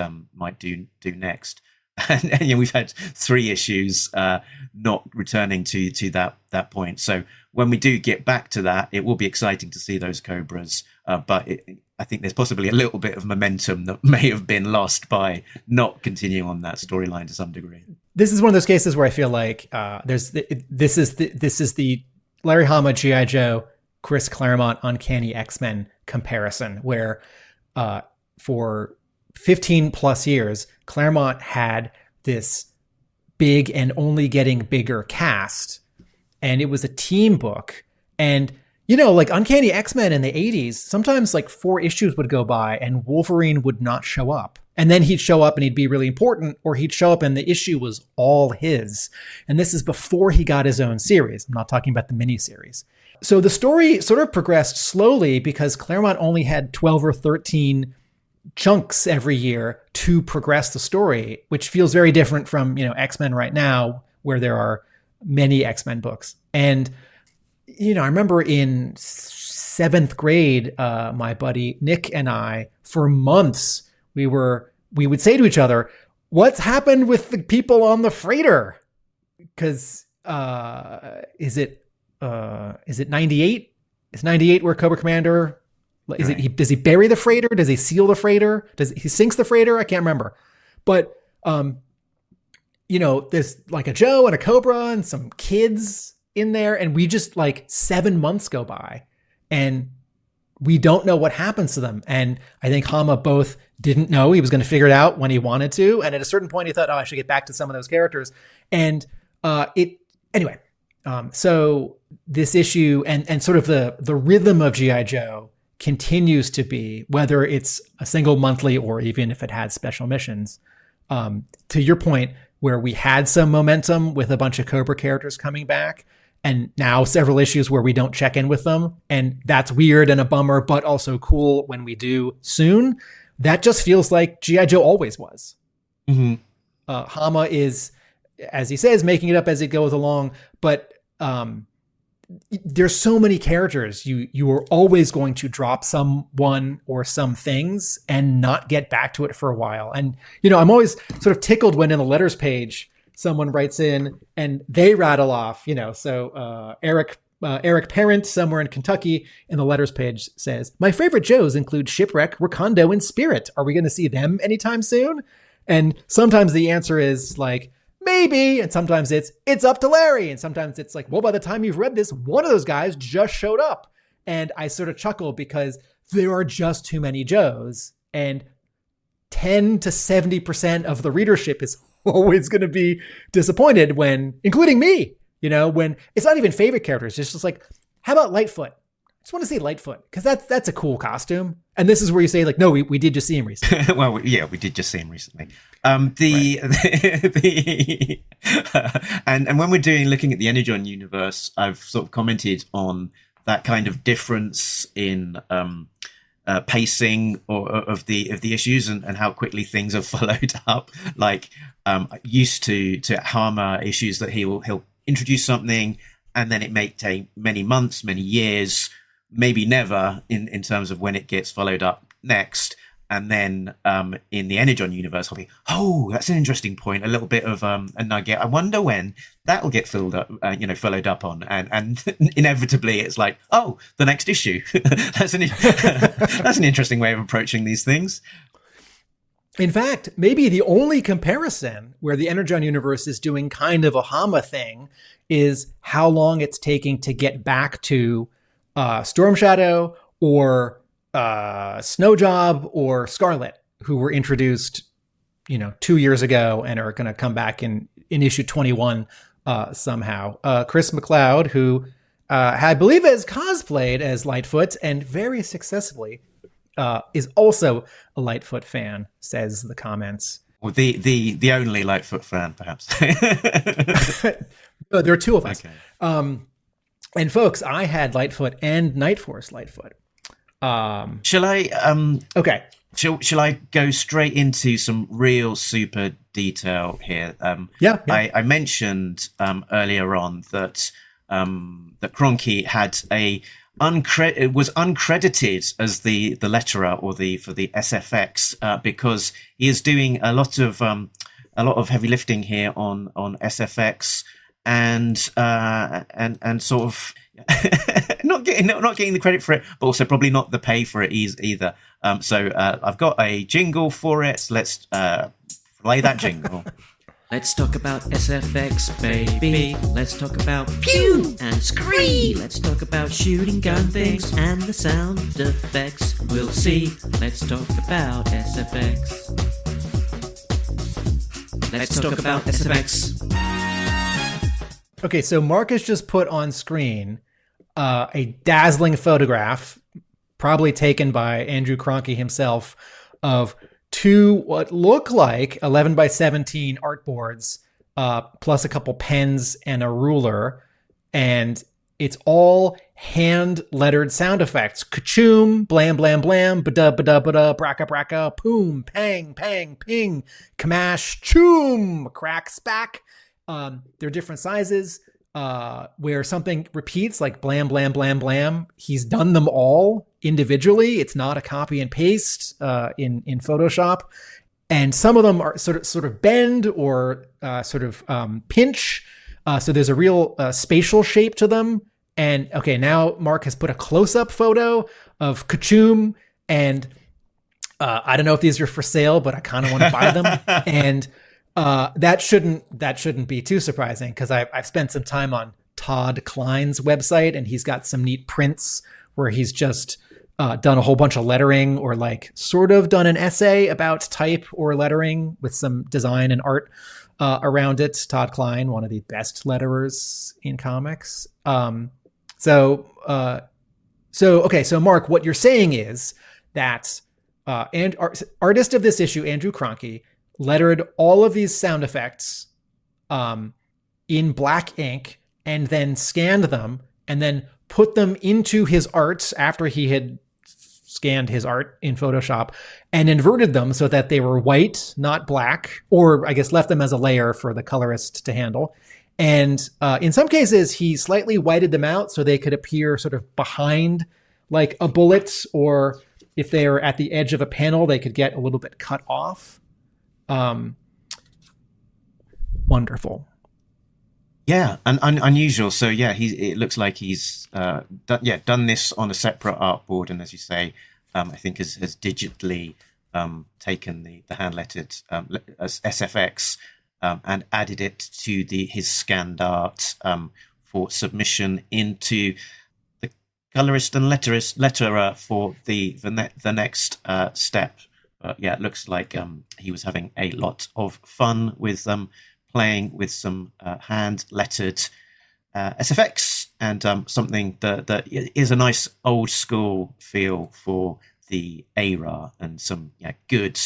do next. And we've had 3 issues not returning to that point. So when we do get back to that, it will be exciting to see those Cobras. But I think there's possibly a little bit of momentum that may have been lost by not continuing on that storyline to some degree. This is one of those cases where I feel like this is the Larry Hama G.I. Joe, Chris Claremont Uncanny X-Men comparison, where for 15 plus years, Claremont had this big and only getting bigger cast, and it was a team book. And like Uncanny X-Men in the 80s, sometimes like 4 issues would go by and Wolverine would not show up. And then he'd show up and he'd be really important, or he'd show up and the issue was all his. And this is before he got his own series. I'm not talking about the miniseries. So the story sort of progressed slowly because Claremont only had 12 or 13 chunks every year to progress the story, which feels very different from, X-Men right now, where there are many X-Men books. And, I remember in 7th grade, my buddy Nick and I, for months, we would say to each other, what's happened with the people on the freighter? Because is it 98? Is 98 where Cobra Commander? Does he bury the freighter? Does he seal the freighter? Does he sinks the freighter? I can't remember. But there's like a Joe and a Cobra and some kids in there, and we just 7 months go by, and we don't know what happens to them. And I think Hama both didn't know he was going to figure it out when he wanted to, and at a certain point he thought, I should get back to some of those characters. And so this issue and sort of the rhythm of G.I. Joe continues to be, whether it's a single monthly or even if it had special missions, to your point, where we had some momentum with a bunch of Cobra characters coming back, and now several issues where we don't check in with them. And that's weird and a bummer, but also cool when we do soon. That just feels like G.I. Joe always was. Mm-hmm. Hama is, as he says, making it up as it goes along, but there's so many characters. You are always going to drop someone or some things and not get back to it for a while. And, I'm always sort of tickled when in the letters page, someone writes in and they rattle off, so Eric Parent somewhere in Kentucky in the letters page says, my favorite Joes include Shipwreck, Recondo, and Spirit. Are we going to see them anytime soon? And sometimes the answer is maybe. And sometimes it's up to Larry. And sometimes it's by the time you've read this, one of those guys just showed up. And I sort of chuckle because there are just too many Joes, and 10 to 70% of the readership is always going to be disappointed when, including me, when it's not even favorite characters. It's just how about Lightfoot? I just want to see Lightfoot because that's a cool costume. And this is where you say no, we did just see him recently. Well, yeah, we did just see him recently. And when we're looking at the Energon universe, I've sort of commented on that kind of difference in pacing of the issues and how quickly things have followed up. Used to Hama issues that he'll introduce something and then it may take many months, many years maybe never in terms of when it gets followed up next. And then in the Energon universe, I'll be, oh, that's an interesting point. A little bit of a nugget. I wonder when that'll get followed up on. And inevitably, it's like, oh, the next issue. That's an interesting way of approaching these things. In fact, maybe the only comparison where the Energon universe is doing kind of a Hama thing is how long it's taking to get back to Storm Shadow or Snowjob or Scarlett, who were introduced, 2 years ago and are going to come back in issue 21 somehow. Chris McLeod, who I believe has cosplayed as Lightfoot and very successfully, is also a Lightfoot fan, says the comments. Well, the only Lightfoot fan, perhaps. There are two of us. Okay. And folks, I had Lightfoot and Nightforce Lightfoot. Shall I? Okay. Shall I go straight into some real super detail here? Yeah. I mentioned earlier on that Krahnke had was uncredited as the letterer or for the SFX because he is doing a lot of heavy lifting here on SFX and sort of not getting the credit for it, but also probably not the pay for it either. So I've got a jingle for it. So let's play that jingle. Let's talk about SFX, baby. Let's talk about pew and scree. Let's talk about shooting gun things and the sound effects. We'll see. Let's talk about SFX. Let's talk about SFX. Okay, so Mark has just put on screen a dazzling photograph, probably taken by Andrew Krahnke himself, of two what look like 11 by 17 artboards, plus a couple pens and a ruler. And it's all hand lettered sound effects. Ka-choom, blam, blam, blam, ba-da, ba-da, ba-da, braka, braka, poom, pang, pang, ping, kamash, choom, crack, spack. They're different sizes. Where something repeats like blam, blam, blam, blam. He's done them all individually. It's not a copy and paste in Photoshop. And some of them are sort of bend or pinch. So there's a real spatial shape to them. And okay, now Mark has put a close-up photo of Kachoom, and I don't know if these are for sale, but I kind of want to buy them. And that shouldn't be too surprising because I've spent some time on Todd Klein's website, and he's got some neat prints where he's just done a whole bunch of lettering or like sort of done an essay about type or lettering with some design and art around it. Todd Klein, one of the best letterers in comics. So Mark, what you're saying is that artist of this issue, Andrew Krahnke, lettered all of these sound effects in black ink and then scanned them and then put them into his art after he had scanned his art in Photoshop and inverted them so that they were white, not black, or I guess left them as a layer for the colorist to handle. And in some cases, he slightly whited them out so they could appear sort of behind like a bullet, or if they are at the edge of a panel, they could get a little bit cut off. Wonderful. Yeah, and unusual. So yeah, it looks like he's done this on a separate artboard, and as you say, I think has digitally taken the hand lettered SFX and added it to his scanned art for submission into the colorist and letterer for the next step. Yeah, it looks like he was having a lot of fun with playing with some hand-lettered SFX and something that is a nice old-school feel for the ARAH and some good,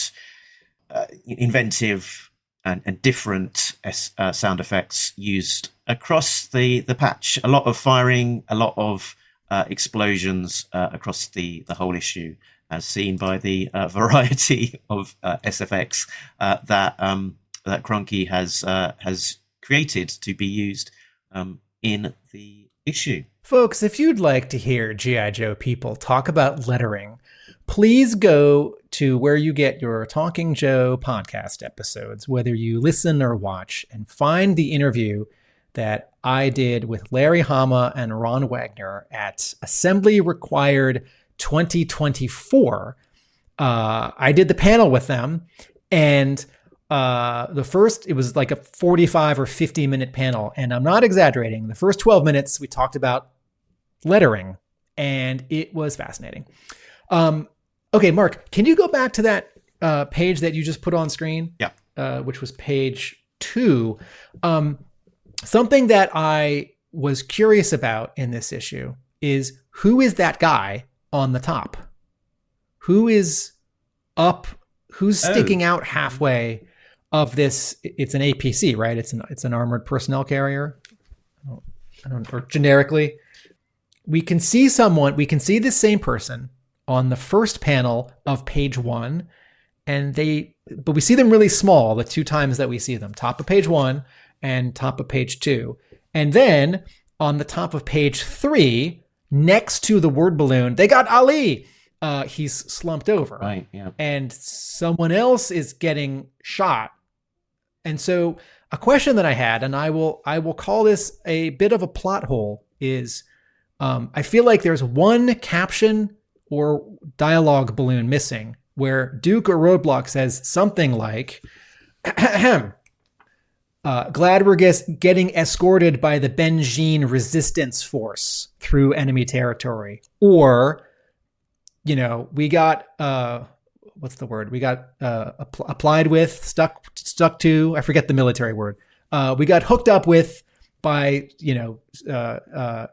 inventive and different sound effects used across the patch. A lot of firing, a lot of explosions across the whole issue, as seen by the variety of SFX that Krahnke has created to be used in the issue. Folks, if you'd like to hear G.I. Joe people talk about lettering, please go to where you get your Talking Joe podcast episodes, whether you listen or watch, and find the interview that I did with Larry Hama and Ron Wagner at Assembly Required 2024. I did the panel with them, and it was like a 45 or 50 minute panel. And I'm not exaggerating. The first 12 minutes, we talked about lettering, and it was fascinating. Okay, Mark, can you go back to that page that you just put on screen? Yeah. Which was page 2. Something that I was curious about in this issue is, who is that guy on the top? Who is up? Who's sticking out halfway of this? It's an APC, right? It's an armored personnel carrier. I don't, or generically, we can see the same person on the first panel of page 1, but we see them really small the 2 times that we see them, top of page 1 and top of page 2. And then on the top of page 3, next to the word balloon, they got Ali. He's slumped over. Right, yeah. And someone else is getting shot. And so a question that I had, and I will call this a bit of a plot hole, is I feel like there's one caption or dialogue balloon missing where Duke or Roadblock says something like, glad we're getting escorted by the Benjine resistance force through enemy territory. Or, we got, what's the word? We got applied with, stuck to, I forget the military word. We got hooked up with by,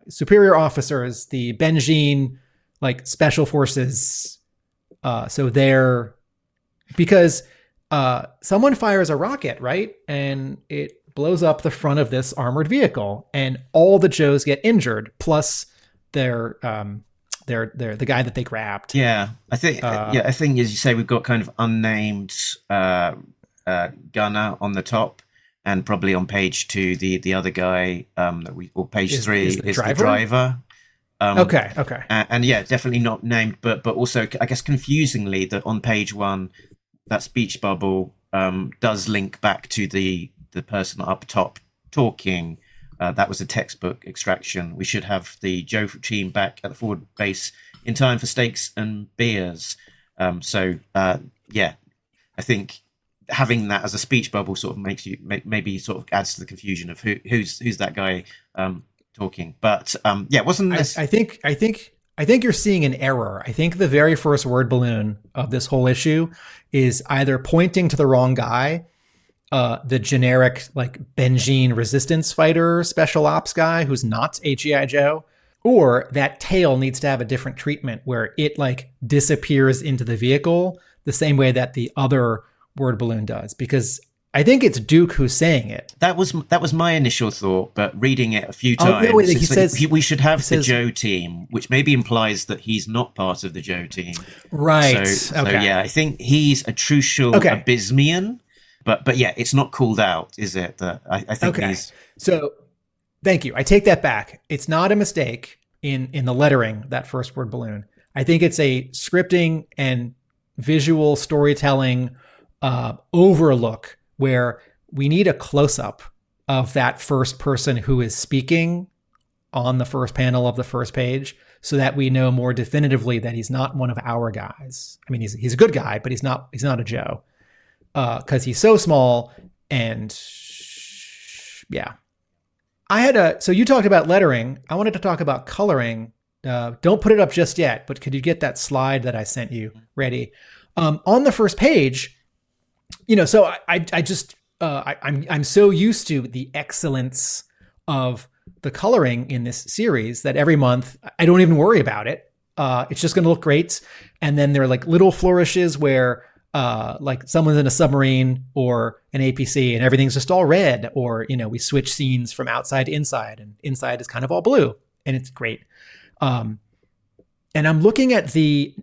superior officers, the Benjine, like special forces. Because someone fires a rocket, right? And it blows up the front of this armored vehicle, and all the Joes get injured, plus they're the guy that they grabbed. Yeah, I think as you say, we've got kind of unnamed gunner on the top, and probably on page 2, the other guy or page 3 is the driver. Okay. And yeah, definitely not named, but also I guess confusingly that on page 1, that speech bubble does link back to the person up top talking. That was a textbook extraction. We should have the Joe team back at the forward base in time for steaks and beers. I think having that as a speech bubble sort of makes you maybe sort of adds to the confusion of who's that guy talking. But wasn't this? I think you're seeing an error. I think the very first word balloon of this whole issue is either pointing to the wrong guy, the generic like Benjine resistance fighter special ops guy who's not a G.I. Joe, or that tail needs to have a different treatment where it like disappears into the vehicle the same way that the other word balloon does, because I think it's Duke who's saying it. That was my initial thought, but reading it a few times, he says we should have the Joe team, which maybe implies that he's not part of the Joe team. Right. So I think he's a Trucial Abysmian, but yeah, it's not called out, is it? That I think he's. So thank you. I take that back. It's not a mistake in the lettering, that first word balloon. I think it's a scripting and visual storytelling overlook, where we need a close-up of that first person who is speaking on the first panel of the first page, so that we know more definitively that he's not one of our guys. I mean, he's a good guy, but he's not a Joe, because he's so small. And yeah, so you talked about lettering. I wanted to talk about coloring. Don't put it up just yet, but could you get that slide that I sent you ready? On the first page, so I'm so used to the excellence of the coloring in this series that every month I don't even worry about it. It's just going to look great. And then there are like little flourishes where like someone's in a submarine or an APC and everything's just all red, or, we switch scenes from outside to inside, and inside is kind of all blue, and it's great. And I'm looking at the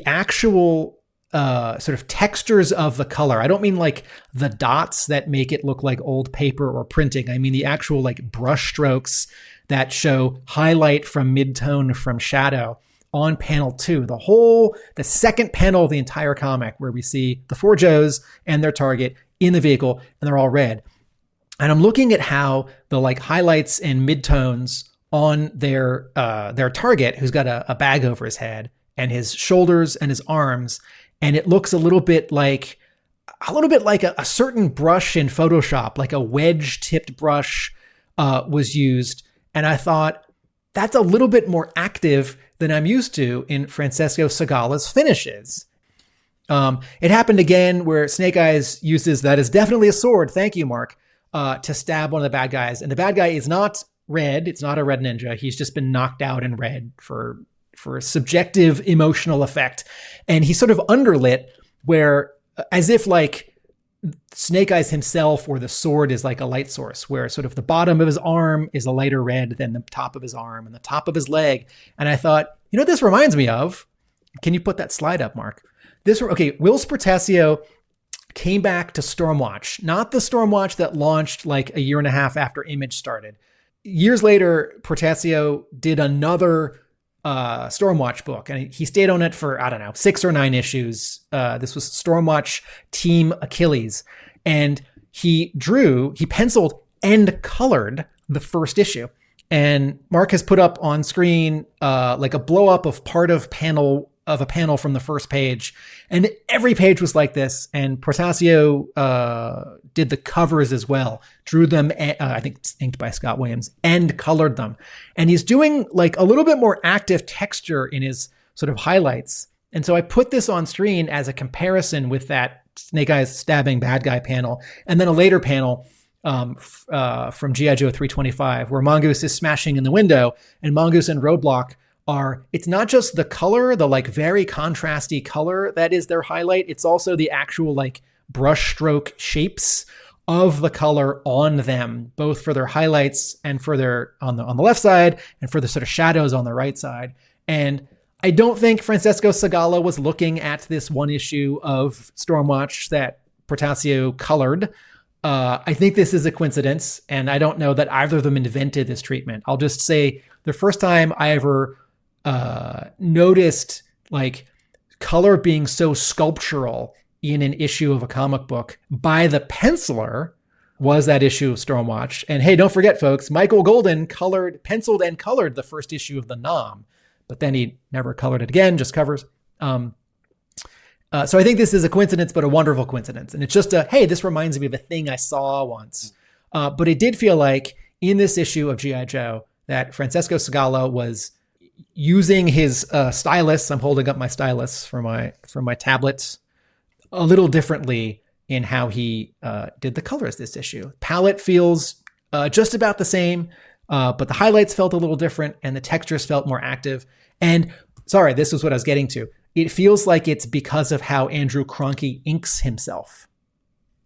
actual sort of textures of the color. I don't mean like the dots that make it look like old paper or printing. I mean the actual like brush strokes that show highlight from midtone from shadow on panel 2. The second panel of the entire comic, where we see the 4 Joes and their target in the vehicle, and they're all red. And I'm looking at how the like highlights and midtones on their target, who's got a bag over his head, and his shoulders and his arms, and it looks a little bit like a certain brush in Photoshop, like a wedge-tipped brush was used. And I thought, that's a little bit more active than I'm used to in Francesco Segala's finishes. It happened again where Snake Eyes uses, that is definitely a sword, thank you, Mark, to stab one of the bad guys. And the bad guy is not red. It's not a red ninja. He's just been knocked out in red for a subjective emotional effect. And he's sort of underlit, where as if like Snake Eyes himself or the sword is like a light source, where sort of the bottom of his arm is a lighter red than the top of his arm and the top of his leg. And I thought, you know what this reminds me of? Can you put that slide up, Mark? Whilce Portacio came back to Stormwatch, not the Stormwatch that launched like a year and a half after Image started. Years later, Portacio did another Stormwatch book, and he stayed on it for, 6 or 9 issues. This was Stormwatch Team Achilles, and he penciled and colored the first issue. And Mark has put up on screen like a blow up of part of a panel from the first page, and every page was like this. And Portacio did the covers as well, drew them, I think inked by Scott Williams, and colored them. And he's doing like a little bit more active texture in his sort of highlights. And so I put this on screen as a comparison with that Snake Eyes stabbing bad guy panel, and then a later panel from G.I. Joe 325, where Mongoose is smashing in the window, and Mongoose and Roadblock it's not just the color, the like very contrasty color that is their highlight. It's also the actual like brush stroke shapes of the color on them, both for their highlights and for their on the left side, and for the sort of shadows on the right side. And I don't think Francesco Segala was looking at this one issue of Stormwatch that Portacio colored. I think this is a coincidence, and I don't know that either of them invented this treatment. I'll just say the first time I ever noticed like color being so sculptural in an issue of a comic book by the penciler was that issue of Stormwatch. And hey, don't forget, folks, Michael Golden penciled and colored the first issue of the Nom, but then he never colored it again, just covers. So I think this is a coincidence, but a wonderful coincidence. And it's just hey, this reminds me of a thing I saw once. But it did feel like in this issue of G.I. Joe that Francesco Segala was using his stylus. I'm holding up my stylus for my tablet a little differently in how he did the colors this issue. Palette feels just about the same, but the highlights felt a little different and the textures felt more active. And sorry, this is what I was getting to. It feels like it's because of how Andrew Krahnke inks himself,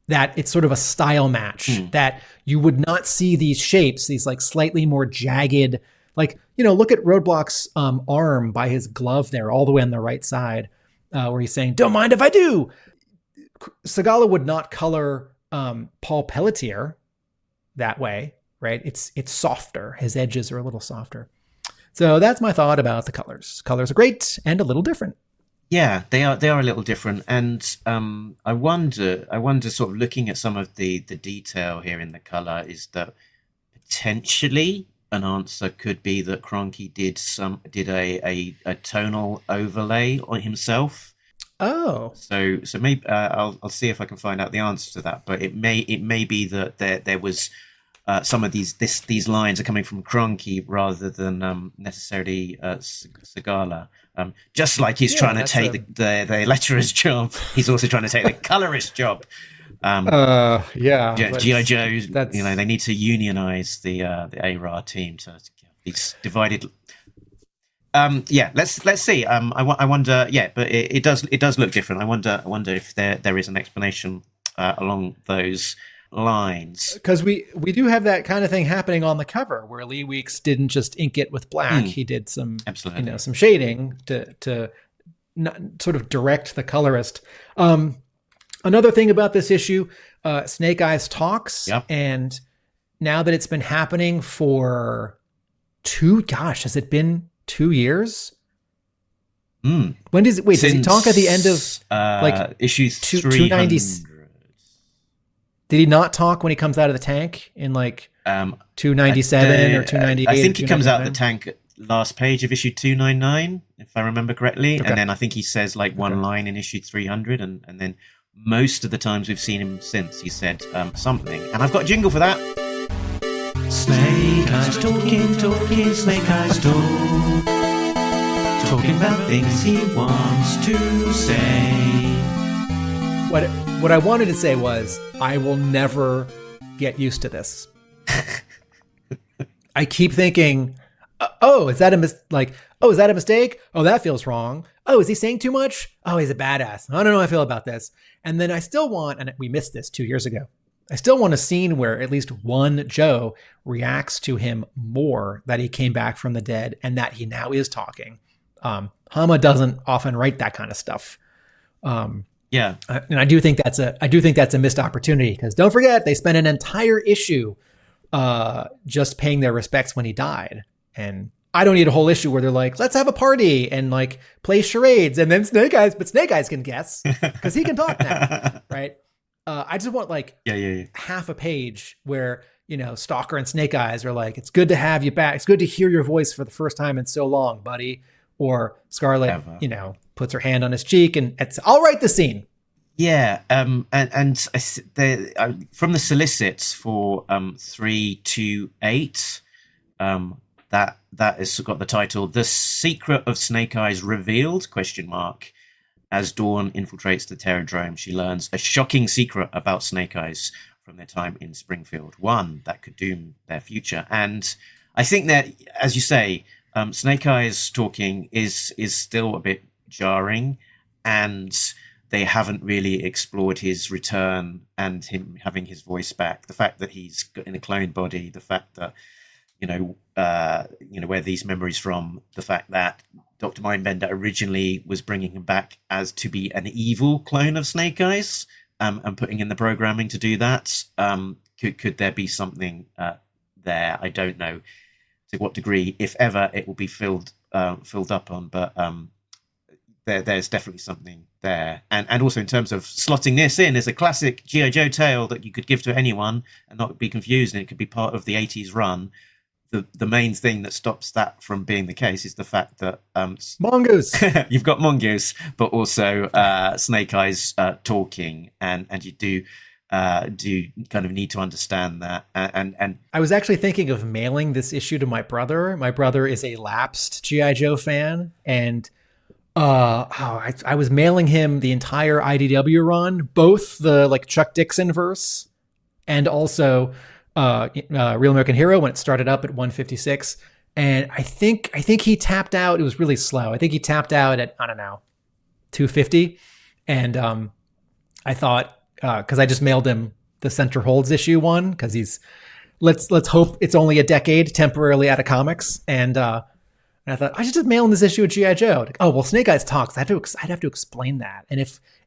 that it's sort of a style match, that you would not see these shapes, these like slightly more jagged, like, look at Roadblock's arm by his glove there, all the way on the right side, where he's saying, "Don't mind if I do." Segala would not color Paul Pelletier that way, right? It's softer. His edges are a little softer. So that's my thought about the colors. Colors are great and a little different. Yeah, they are a little different. And I wonder sort of looking at some of the detail here in the color, is that potentially an answer could be that Krahnke did a tonal overlay on himself. Oh, so maybe I'll see if I can find out the answer to that. But it may be that there was some of these lines are coming from Krahnke rather than necessarily Segala. Just like he's trying to take the letterer's job, he's also trying to take the colorist job. G.I. Joe, they need to unionize the ARAH team to these divided. Let's see. I wonder. Yeah, but it does look different. I wonder if there is an explanation along those lines, because we do have that kind of thing happening on the cover where Lee Weeks didn't just ink it with black. He did some some shading to sort of direct the colorist. Another thing about this issue, Snake Eyes talks, and now that it's been happening for has it been 2 years? When does does he talk at the end of issue 290? Did he not talk when he comes out of the tank in 297 or 298? I think he comes out of the tank at last page of issue 299, if I remember correctly. Okay. And then I think he says one line in issue 300, and then most of the times we've seen him since, he said something. And I've got a jingle for that. Snake Eyes talking, Snake Eyes talking about things he wants to say. What I wanted to say was, I will never get used to this. I keep thinking, is that a mistake? Oh, that feels wrong. Oh, is he saying too much? Oh, he's a badass. I don't know how I feel about this. And then I still want, and we missed this 2 years ago, I still want a scene where at least one Joe reacts to him more that he came back from the dead and that he now is talking. Hama doesn't often write that kind of stuff. And I do think that's a missed opportunity, because don't forget, they spent an entire issue just paying their respects when he died. And I don't need a whole issue where they're like, let's have a party and play charades, and then Snake Eyes can guess because he can talk now, right? I just want half a page where, Stalker and Snake Eyes are like, it's good to have you back. It's good to hear your voice for the first time in so long, buddy. Or Scarlett, puts her hand on his cheek, and I'll write the scene. Yeah, and from the solicits for 328, that has got the title "The Secret of Snake Eyes Revealed?" ? As Dawn infiltrates the Terradrome, she learns a shocking secret about Snake Eyes from their time in Springfield, one that could doom their future. And I think that, as you say, Snake Eyes talking is still a bit jarring, and they haven't really explored his return and him having his voice back. The fact that he's got in a cloned body, the fact that where these memories from, the fact that Dr. Mindbender originally was bringing him back as to be an evil clone of Snake Eyes, and putting in the programming to do that. Could there be something there? I don't know to what degree, if ever, it will be filled up on, but there's definitely something there. And also in terms of slotting this in as a classic G.I. Joe tale that you could give to anyone and not be confused, and it could be part of the 80s run. The main thing that stops that from being the case is the fact that Mongoose. You've got Mongoose, but also Snake Eyes talking, and you do kind of need to understand that. And I was actually thinking of mailing this issue to my brother. My brother is a lapsed G.I. Joe fan, and I was mailing him the entire IDW run, both the Chuck Dixon verse and also Real American Hero when it started up at 156. And I think he tapped out. It was really slow. I think he tapped out at, 250. And I thought, because I just mailed him the Center Holds issue one, because he's let's hope it's only a decade temporarily out of comics. And I thought, I should just mail him this issue of G.I. Joe. Oh, well, Snake Eyes talks. I'd have to explain that. And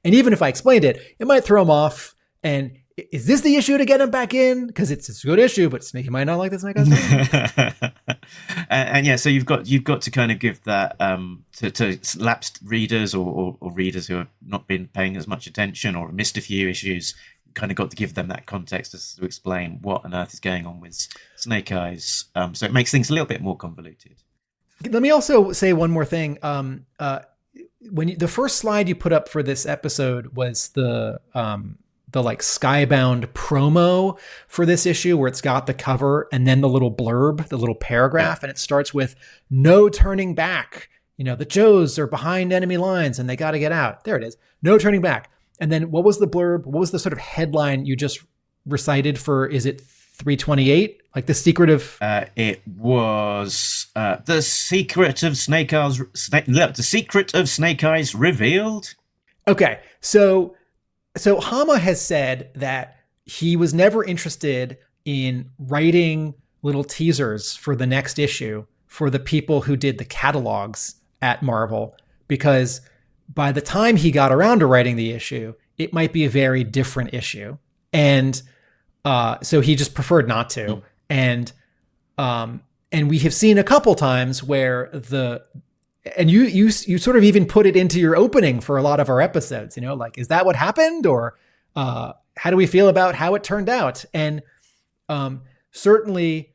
even if I explained it, it might throw him off. And is this the issue to get him back in? Because it's a good issue, but he might not like the Snake Eyes. and yeah, so you've got to kind of give that to lapsed readers or readers who have not been paying as much attention or missed a few issues. Kind of got to give them that context to explain what on earth is going on with Snake Eyes. So it makes things a little bit more convoluted. Let me also say one more thing. When the first slide you put up for this episode was the Skybound promo for this issue, where it's got the cover and then the little blurb, the little paragraph, and it starts with "No turning back." The Joes are behind enemy lines and they got to get out. There it is. No turning back. And then what was the blurb? What was the sort of headline you just recited for? Is it 328? Like the secret of? It was the secret of Snake Eyes. The secret of Snake Eyes revealed. Okay, so Hama has said that he was never interested in writing little teasers for the next issue for the people who did the catalogs at Marvel, because by the time he got around to writing the issue, it might be a very different issue. And so he just preferred not to. And we have seen a couple times where and you sort of even put it into your opening for a lot of our episodes, like, is that what happened? Or how do we feel about how it turned out? And certainly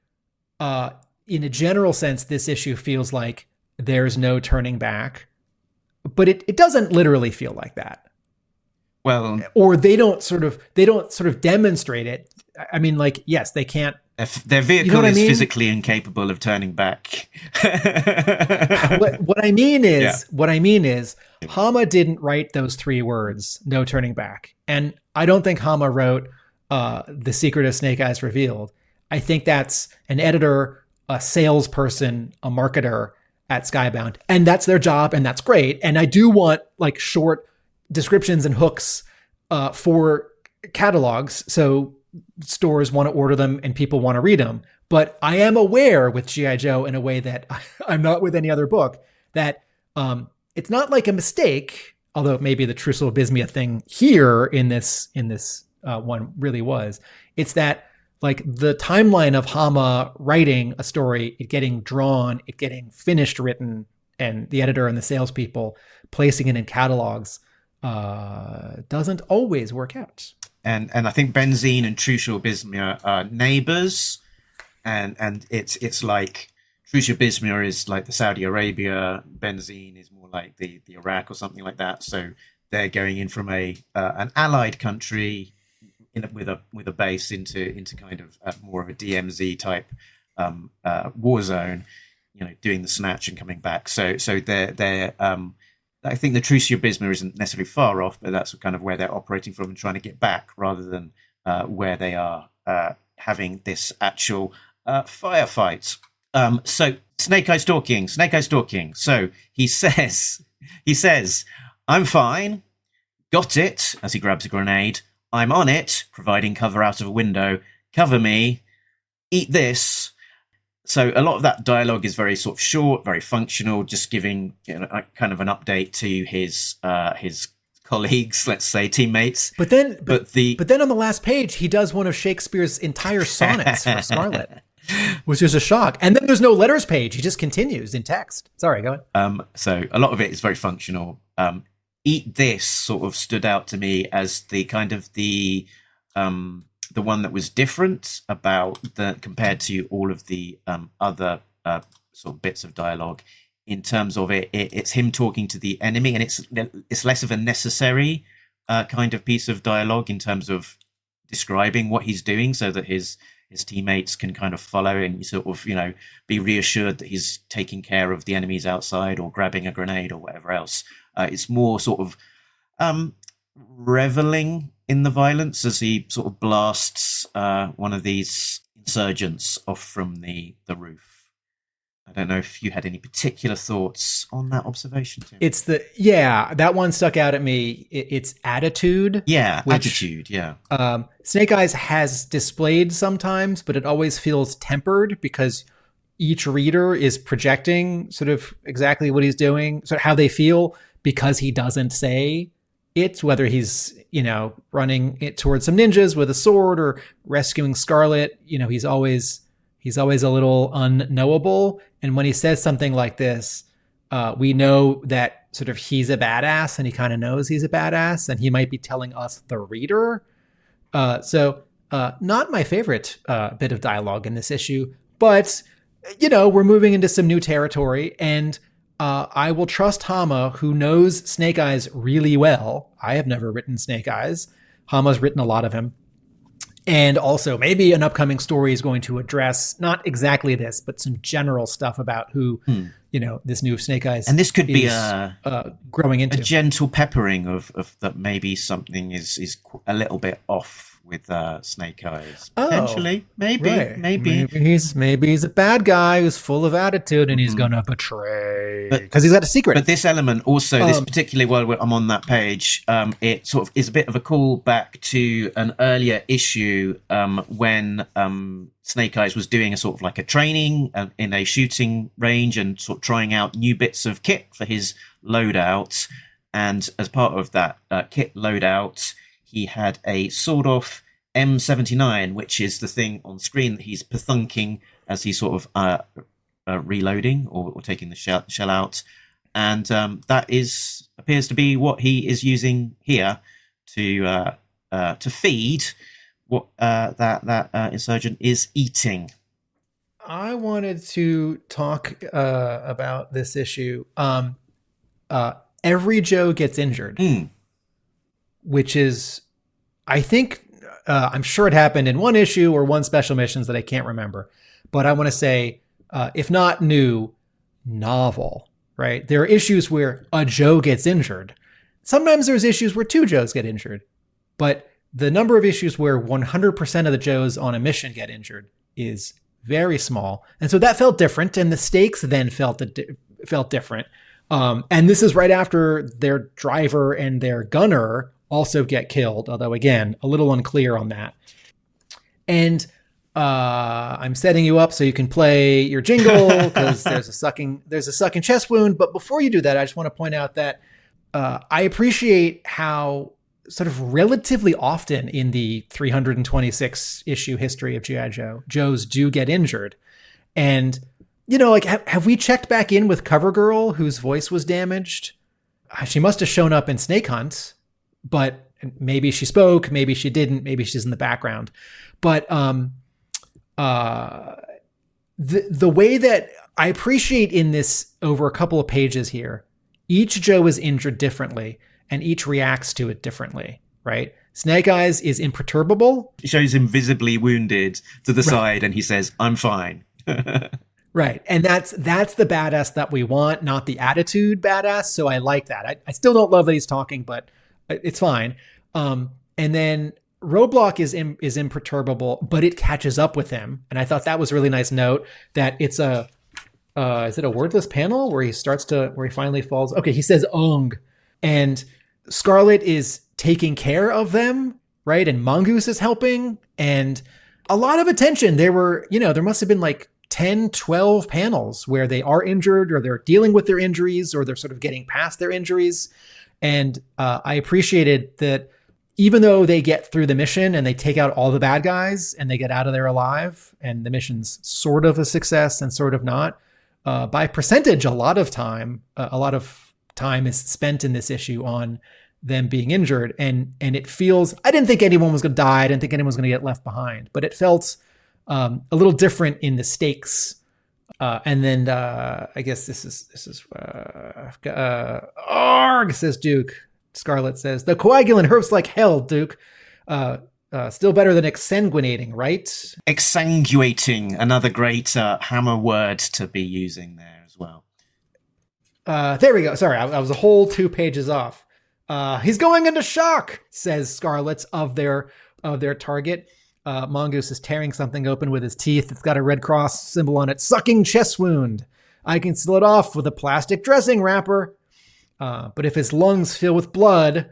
in a general sense, this issue feels like there's no turning back, but it doesn't literally feel like that. Well, or they don't sort of demonstrate it. I mean, like, yes, they can't. Their vehicle is physically incapable of turning back. What I mean is, Hama didn't write those 3 words, no turning back. And I don't think Hama wrote The Secret of Snake Eyes Revealed. I think that's an editor, a salesperson, a marketer at Skybound. And that's their job, and that's great. And I do want like short descriptions and hooks for catalogs. So stores want to order them and people want to read them. But I am aware with G.I. Joe in a way that I'm not with any other book, that it's not like a mistake, although maybe the Trucial Abysmia thing here in this one really was. It's that like the timeline of Hama writing a story, it getting drawn, it getting finished written, and the editor and the salespeople placing it in catalogs doesn't always work out. And I think Benzene and Trucial Abysmia are neighbors, and it's like Trucial Abysmia is like the Saudi Arabia, Benzene is more like the Iraq or something like that. So they're going in from an allied country with a base into kind of more of a DMZ type war zone, doing the snatch and coming back. So they're I think the Trucial Abysmia isn't necessarily far off, but that's kind of where they're operating from and trying to get back, rather than where they are having this actual firefight. So Snake Eye stalking. So he says, I'm fine. Got it, as he grabs a grenade. I'm on it, providing cover out of a window. Cover me. Eat this. So a lot of that dialogue is very sort of short, very functional, just giving kind of an update to his colleagues, let's say teammates. But then on the last page, he does one of Shakespeare's entire sonnets for Scarlett, which is a shock. And then there's no letters page; he just continues in text. Sorry, go ahead. So a lot of it is very functional. Eat this sort of stood out to me as the kind of the one that was different about compared to all of the other sort of bits of dialogue. In terms of it's him talking to the enemy, and it's less of a necessary kind of piece of dialogue in terms of describing what he's doing, so that his teammates can kind of follow and sort of be reassured that he's taking care of the enemies outside or grabbing a grenade or whatever else. It's more sort of reveling in the violence as he sort of blasts one of these insurgents off from the roof. I don't know if you had any particular thoughts on that observation, Tim. That one stuck out at me. It's attitude. Yeah, attitude, yeah. Snake Eyes has displayed sometimes, but it always feels tempered because each reader is projecting sort of exactly what he's doing, sort of how they feel, because he doesn't say it, whether he's, running it towards some ninjas with a sword or rescuing Scarlett. He's always a little unknowable. And when he says something like this, we know that sort of he's a badass, and he kind of knows he's a badass, and he might be telling us, the reader. So not my favorite bit of dialogue in this issue, but, we're moving into some new territory, and I will trust Hama, who knows Snake Eyes really well. I have never written Snake Eyes. Hama's written a lot of him. And also maybe an upcoming story is going to address not exactly this, but some general stuff about who, this new Snake Eyes. And this could be growing into a gentle peppering of that. Maybe something is a little bit off with Snake Eyes. Potentially, maybe he's a bad guy who's full of attitude, and he's gonna betray because he's got a secret. But this element also, this particularly while I'm on that page, it sort of is a bit of a call back to an earlier issue when Snake Eyes was doing a sort of like a training in a shooting range and sort of trying out new bits of kit for his loadout. And as part of that kit loadout, he had a sawed-off M79, which is the thing on screen that he's thunking as he's sort of reloading or taking the shell out. And that appears to be what he is using here to feed what that insurgent is eating. I wanted to talk about this issue. Every Joe gets injured, which is, I think, I'm sure it happened in one issue or one special missions that I can't remember. But I want to say, if not new, novel, right? There are issues where a Joe gets injured. Sometimes there's issues where 2 Joes get injured. But the number of issues where 100% of the Joes on a mission get injured is very small. And so that felt different. And the stakes then felt different. And this is right after their driver and their gunner also get killed. Although, again, a little unclear on that. And I'm setting you up so you can play your jingle because there's a sucking chest wound. But before you do that, I just want to point out that I appreciate how sort of relatively often in the 326 issue history of G.I. Joe, Joes do get injured. And, you know, like, have we checked back in with CoverGirl, whose voice was damaged? She must have shown up in Snake Hunt, but maybe she spoke, maybe she didn't, maybe she's in the background. But the way that I appreciate in this over a couple of pages here, each Joe is injured differently and each reacts to it differently, right? Snake Eyes is imperturbable. He shows him visibly wounded to the side and he says, I'm fine. Right. And that's the badass that we want, not the attitude badass. So I like that. I still don't love that he's talking, but it's fine. And then Roadblock is imperturbable, but it catches up with him. And I thought that was a really nice note that it's is it a wordless panel where he finally falls? Okay, he says "ong," and Scarlett is taking care of them, right? And Mongoose is helping, and a lot of attention. There must have been like 10, 12 panels where they are injured or they're dealing with their injuries or they're sort of getting past their injuries. And I appreciated that even though they get through the mission and they take out all the bad guys and they get out of there alive and the mission's sort of a success and sort of not, by percentage, a lot of time is spent in this issue on them being injured. And it feels, I didn't think anyone was going to die. I didn't think anyone was going to get left behind, but it felt a little different in the stakes. And then I guess this is Arg, says Duke. Scarlett says, the coagulant hurts like hell, Duke. Still better than exsanguinating, right? Exsanguating, another great Hama word to be using there as well. There we go. Sorry, I was a whole 2 pages off. He's going into shock, says Scarlett of their target. Mongoose is tearing something open with his teeth. It's got a Red Cross symbol on it. Sucking chest wound. I can seal it off with a plastic dressing wrapper. But if his lungs fill with blood,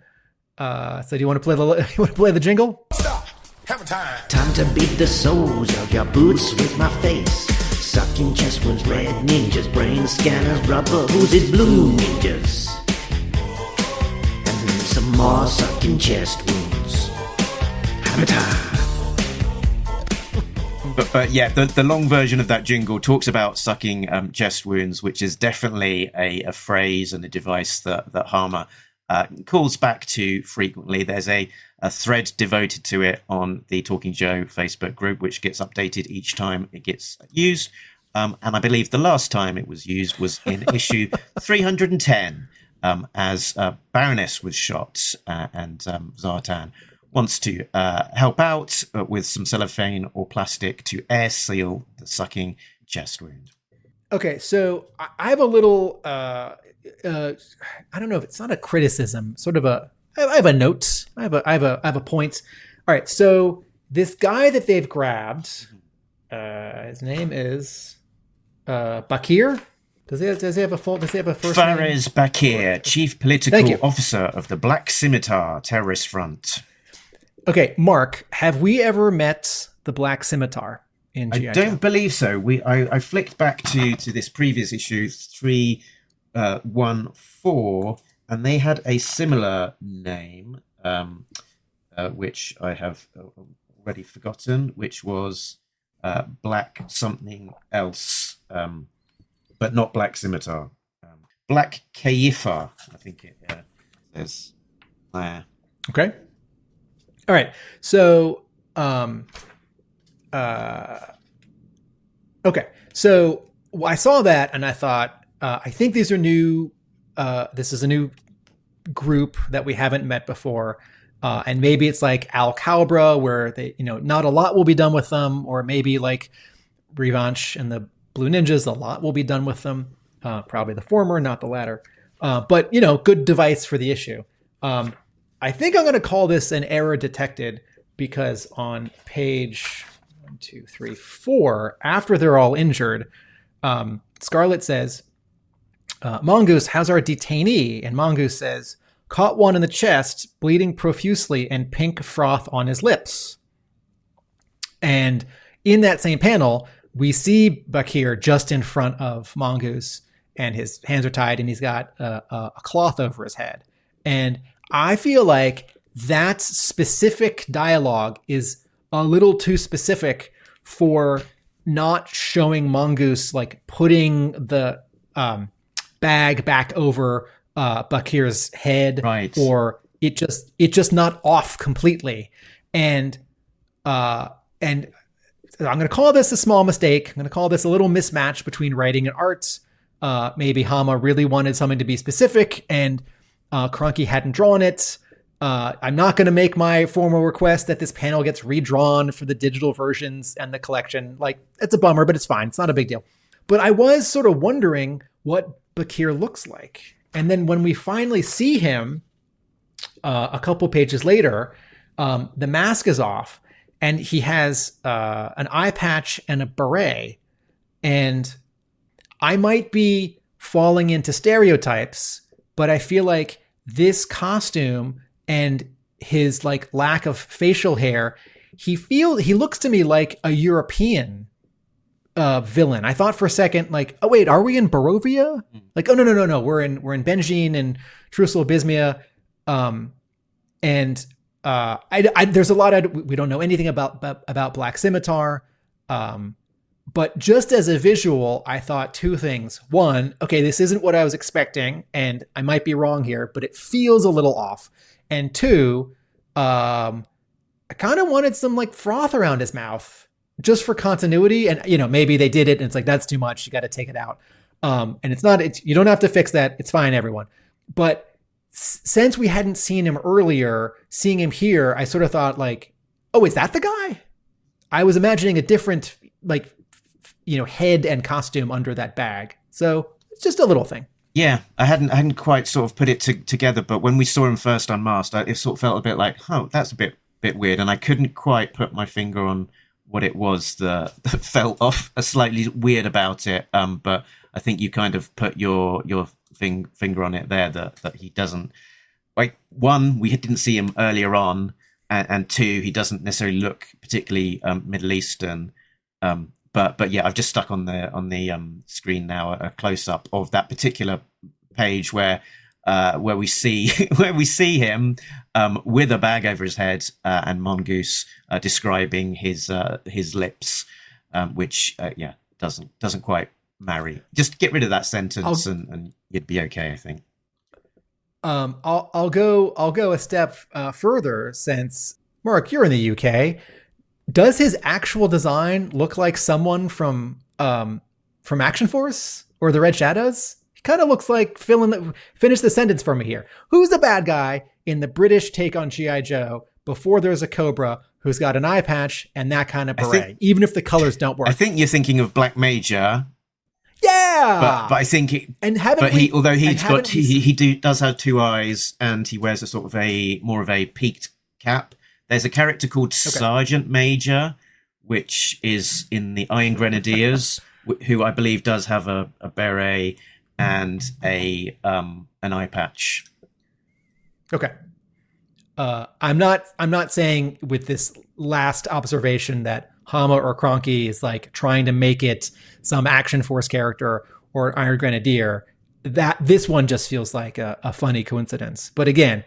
so do you want to play the jingle? Stop. Have a time. Time to beat the soles of your boots with my face. Sucking chest wounds, red ninjas, brain scanners, rubber oozes, blue ninjas. And then some more sucking chest wounds. Have a time. But yeah, the long version of that jingle talks about sucking chest wounds, which is definitely a phrase and a device that Hama calls back to frequently. There's a thread devoted to it on the Talking Joe Facebook group, which gets updated each time it gets used. And I believe the last time it was used was in issue 310 as Baroness was shot and Zartan wants to help out with some cellophane or plastic to air seal the sucking chest wound. Okay, so I have a little, I don't know if it's not a criticism, sort of I have a note. I have a point. All right, so this guy that they've grabbed, his name is Bakir. Does he have a first name? Fares Bakir, Chief Political Officer of the Black Scimitar Terrorist Front. Okay, Mark, have we ever met the Black Scimitar in G.I. Joe? I don't believe so. I flicked back to this previous issue, 314, and they had a similar name, which I have already forgotten, which was Black something else, but not Black Scimitar. Black Kaifa, I think it says there. Okay. All right. So, okay. So I saw that and I thought, I think these are new. This is a new group that we haven't met before. And maybe it's like Alcabra where they, not a lot will be done with them, or maybe like Revanche and the Blue Ninjas, a lot will be done with them. Probably the former, not the latter. But, good device for the issue. I think I'm going to call this an error detected because on page 1, 2, 3, 4, after they're all injured, Scarlett says, Mongoose, how's our detainee? And Mongoose says, caught one in the chest, bleeding profusely and pink froth on his lips. And in that same panel, we see Bakir just in front of Mongoose, and his hands are tied and he's got a cloth over his head. And I feel like that specific dialogue is a little too specific for not showing Mongoose like putting the bag back over Bakir's head, right? Or it just not off completely. And I'm going to call this a small mistake. I'm going to call this a little mismatch between writing and art. Maybe Hama really wanted something to be specific and Krahnke hadn't drawn it. I'm not going to make my formal request that this panel gets redrawn for the digital versions and the collection. Like, it's a bummer, but it's fine. It's not a big deal. But I was sort of wondering what Bakir looks like. And then when we finally see him a couple pages later, the mask is off and he has an eye patch and a beret. And I might be falling into stereotypes, but I feel like this costume and his like lack of facial hair, he looks to me like a European villain. I thought for a second, like, oh wait, are we in Barovia? Like, oh no, we're in Benjine and Trucial Abysmia, and there's a lot we don't know anything about Black Scimitar, but just as a visual, I thought two things. One, okay, this isn't what I was expecting, and I might be wrong here, but it feels a little off. And two, I kind of wanted some like froth around his mouth, just for continuity. And, maybe they did it and it's like, that's too much. You got to take it out. And you don't have to fix that. It's fine, everyone. But since we hadn't seen him earlier, seeing him here, I sort of thought like, oh, is that the guy? I was imagining a different, like, head and costume under that bag. So it's just a little thing. Yeah, I hadn't quite sort of put it together, but when we saw him first unmasked, it sort of felt a bit like, oh, that's a bit weird. And I couldn't quite put my finger on what it was that felt off slightly weird about it. But I think you kind of put your finger on it there, that he doesn't, like, one, we didn't see him earlier on, and two, he doesn't necessarily look particularly Middle Eastern. But yeah, I've just stuck on the screen now a close up of that particular page where we see him with a bag over his head, and Mongoose describing his lips, which doesn't quite marry. Just get rid of that sentence and you'd be okay, I think. I'll go a step further, since Mark, you're in the UK. Does his actual design look like someone from Action Force or the Red Shadows? He kind of looks like finish the sentence for me here. Who's the bad guy in the British take on G.I. Joe before there's a Cobra who's got an eye patch and that kind of beret, even if the colors don't work? I think you're thinking of Black Major. Yeah, but I think he does have two eyes and he wears a sort of more of a peaked cap. There's a character called Sergeant Major, which is in the Iron Grenadiers, who I believe does have a beret and an eye patch. Okay. I'm not saying with this last observation that Hama or Krahnke is like trying to make it some Action Force character or an Iron Grenadier. that this one just feels like a funny coincidence. But again,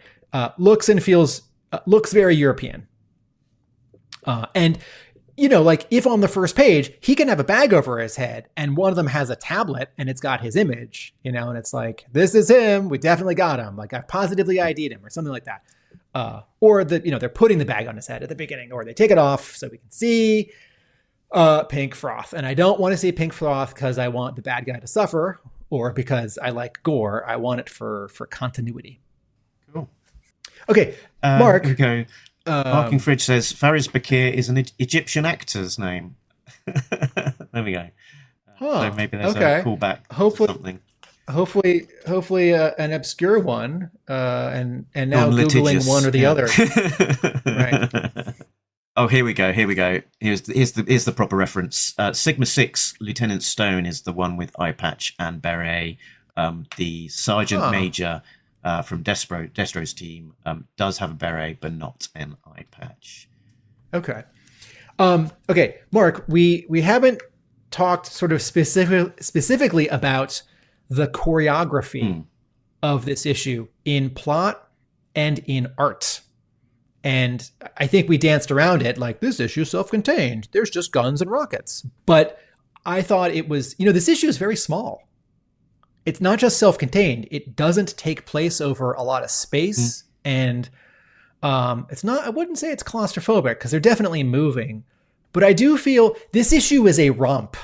looks and feels looks very European. And like if on the first page he can have a bag over his head and one of them has a tablet and it's got his image, and it's like, this is him. We definitely got him. Like I've positively ID'd him or something like that. Or they're putting the bag on his head at the beginning, or they take it off so we can see pink froth. And I don't want to see pink froth because I want the bad guy to suffer, or because I like gore. I want it for continuity. Cool. Okay, Mark. Okay. Barking Fridge says Faris Bakir is an Egyptian actor's name. There we go. So maybe there's a callback. Hopefully, to something. Hopefully, an obscure one. And now Googling one or the other. Right. Oh, here we go. Here's the proper reference. Sigma 6 Lieutenant Stone is the one with eye patch and beret. The Sergeant Major from Destro's team does have a beret, but not an eye patch. Okay. Okay, Mark, we haven't talked sort of specifically about the choreography of this issue in plot and in art. And I think we danced around it like, this issue is self-contained. There's just guns and rockets. But I thought it was, this issue is very small. It's not just self-contained. It doesn't take place over a lot of space. And it's not, I wouldn't say it's claustrophobic because they're definitely moving. But I do feel this issue is a romp.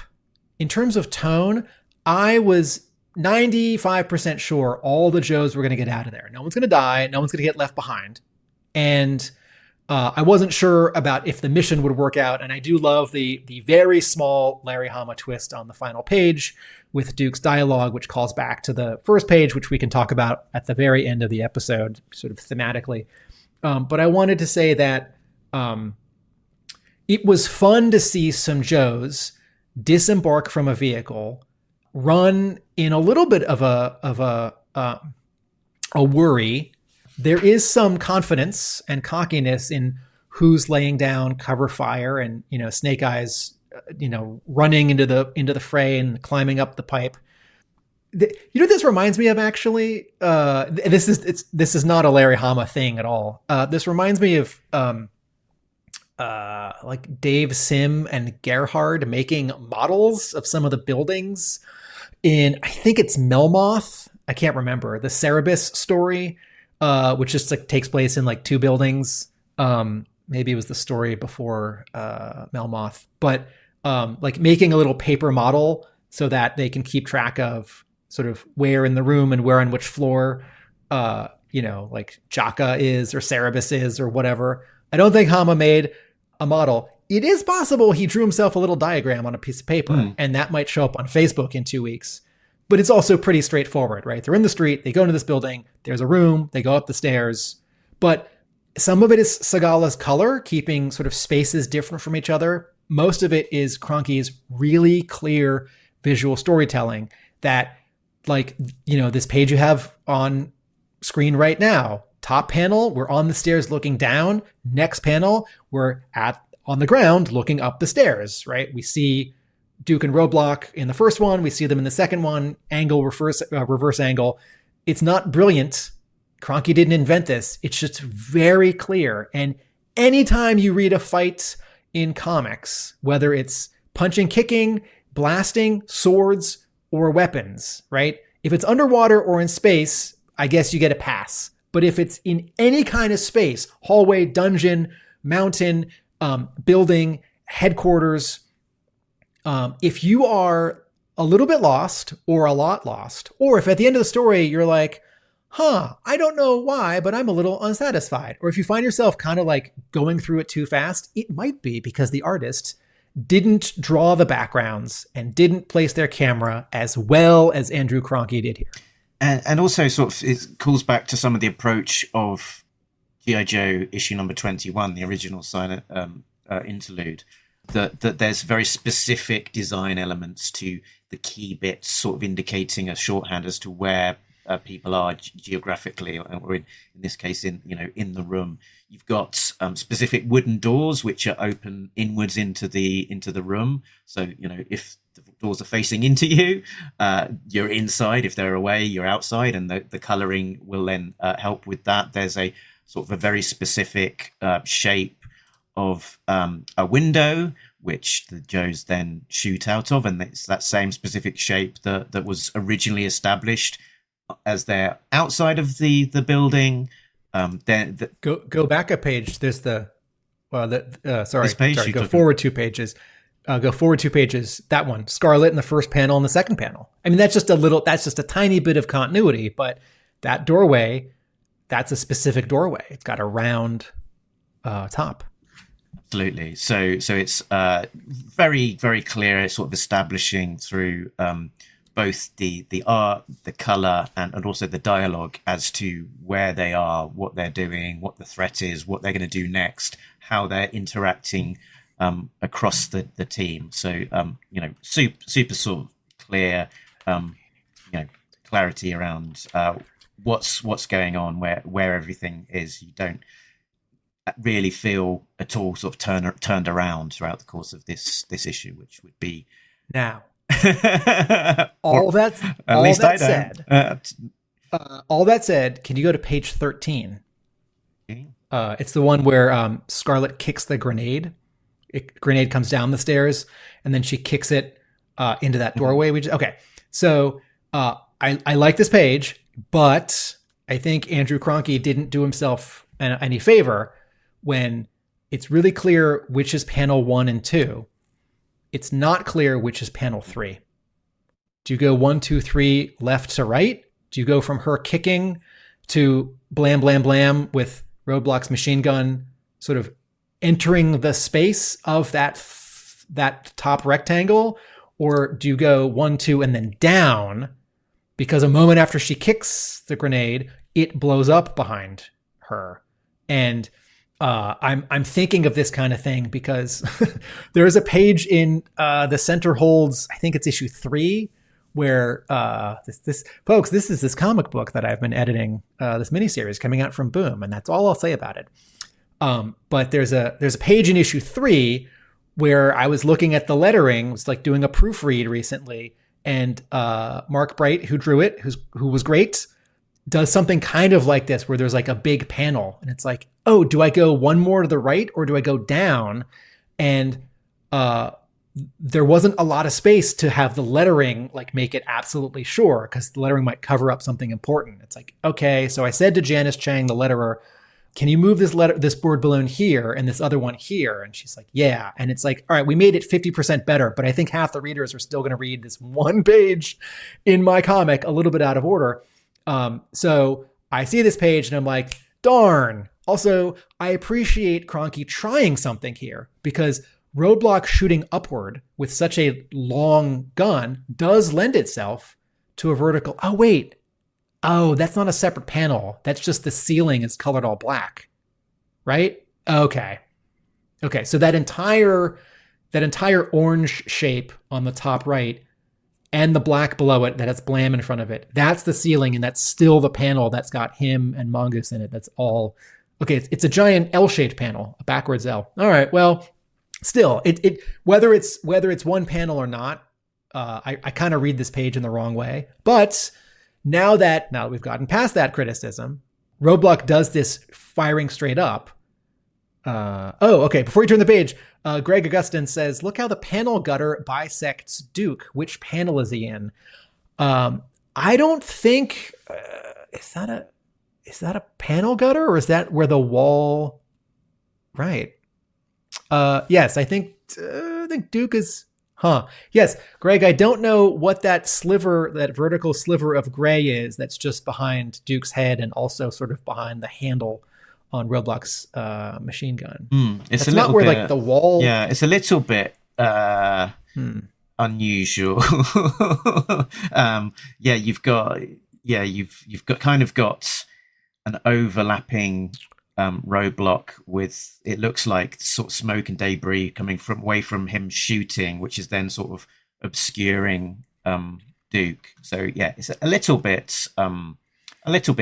In terms of tone, I was 95% sure all the Joes were going to get out of there. No one's going to die. No one's going to get left behind. And I wasn't sure about if the mission would work out. And I do love the very small Larry Hama twist on the final page with Duke's dialogue, which calls back to the first page, which we can talk about at the very end of the episode, sort of thematically. But I wanted to say that it was fun to see some Joes disembark from a vehicle, run in a little bit of a worry. There is some confidence and cockiness in who's laying down cover fire, and Snake Eyes, running into the fray and climbing up the pipe. This reminds me of, actually. This is not a Larry Hama thing at all. This reminds me of like Dave Sim and Gerhard making models of some of the buildings in, I think it's Melmoth. I can't remember, the Cerebus story. Which just like takes place in like two buildings. Maybe it was the story before Melmoth, but like making a little paper model so that they can keep track of sort of where in the room and where on which floor, like Jaka is or Cerebus is or whatever. I don't think Hama made a model. It is possible he drew himself a little diagram on a piece of paper, and that might show up on Facebook in 2 weeks. But it's also pretty straightforward, right? They're in the street, they go into this building, there's a room, they go up the stairs. But some of it is Segala's color, keeping sort of spaces different from each other. Most of it is Krahnke's really clear visual storytelling that, like, this page you have on screen right now, top panel, we're on the stairs looking down. Next panel, we're on the ground looking up the stairs, right? We see Duke and Roadblock in the first one. We see them in the second one. Angle, reverse angle. It's not brilliant. Krahnke didn't invent this. It's just very clear. And anytime you read a fight in comics, whether it's punching, kicking, blasting, swords, or weapons, right? If it's underwater or in space, I guess you get a pass. But if it's in any kind of space, hallway, dungeon, mountain, building, headquarters, if you are a little bit lost or a lot lost, or if at the end of the story you're like, I don't know why, but I'm a little unsatisfied. Or if you find yourself kind of like going through it too fast, it might be because the artist didn't draw the backgrounds and didn't place their camera as well as Andrew Krahnke did here. And also sort of it calls back to some of the approach of G.I. Joe issue number 21, the original silent interlude. That there's very specific design elements to the key bits, sort of indicating a shorthand as to where people are geographically, or in this case, in the room. You've got specific wooden doors which are open inwards into the room. So if doors are facing into you. You're inside. If they're away, you're outside, and the colouring will then help with that. There's a sort of a very specific shape of a window, which the Joes then shoot out of, and it's that same specific shape that was originally established as they're outside of the building. Go back a page. There's This page go forward 2 pages. Go forward 2 pages. That one, Scarlett in the first panel and the second panel. I mean, that's just a tiny bit of continuity, but that doorway, that's a specific doorway. It's got a round top. Absolutely. So it's very, very clear, sort of establishing through both the art, the color, and also the dialogue as to where they are, what they're doing, what the threat is, what they're going to do next, how they're interacting across the team. So super sort of clear, clarity around what's going on, where everything is. You don't really feel at all sort of turned around throughout the course of this issue, which would be now. All that said, can you go to page 13? It's the one where Scarlett kicks the grenade. Grenade comes down the stairs, and then she kicks it into that doorway. So I like this page, but I think Andrew Krahnke didn't do himself any favor when it's really clear which is panel 1 and 2. It's not clear which is panel 3. Do you go 1, 2, 3 left to right? Do you go from her kicking to blam, blam, blam with Roadblock's machine gun sort of entering the space of that top rectangle? Or do you go 1, 2, and then down? Because a moment after she kicks the grenade, it blows up behind her. And I'm thinking of this kind of thing because there is a page in the Center Holds, I think it's issue 3, where folks, this is this comic book that I've been editing, this miniseries coming out from Boom, and that's all I'll say about it. But there's a page in issue 3 where I was looking at the lettering, was like doing a proofread recently, and Mark Bright, who drew it, who was great, does something kind of like this, where there's like a big panel, and it's like, oh, do I go one more to the right or do I go down? And there wasn't a lot of space to have the lettering like make it absolutely sure, because the lettering might cover up something important. It's like, okay, so I said to Janice Chang, the letterer, can you move this board balloon here and this other one here? And she's like, yeah. And it's like, all right, we made it 50% better, but I think half the readers are still going to read this one page in my comic a little bit out of order. So I see this page and I'm like, darn. Also, I appreciate Krahnke trying something here, because Roadblock shooting upward with such a long gun does lend itself to a vertical. Oh, wait. Oh, that's not a separate panel. That's just the ceiling is colored all black, right? Okay. So that entire orange shape on the top right and the black below it that has Blam in front of it, that's the ceiling, and that's still the panel that's got him and Mongoose in it. That's all. Okay, it's a giant L-shaped panel, a backwards L. All right, well, still, it whether it's one panel or not, I kind of read this page in the wrong way. But now that we've gotten past that criticism, Roadblock does this firing straight up. Okay. Before you turn the page, Greg Augustin says, "Look how the panel gutter bisects Duke. Which panel is he in?" I don't think is that a panel gutter, or is that where the wall? Right. Yes, I think Duke is. Yes, Greg, I don't know what that vertical sliver of gray is that's just behind Duke's head and also sort of behind the handle on Roadblock's machine gun. It's that's not where like the wall. Yeah, it's a little bit unusual. You've got kind of got an overlapping Roadblock with, it looks like sort of smoke and debris coming away from him shooting, which is then sort of obscuring Duke. So yeah, it's a little bit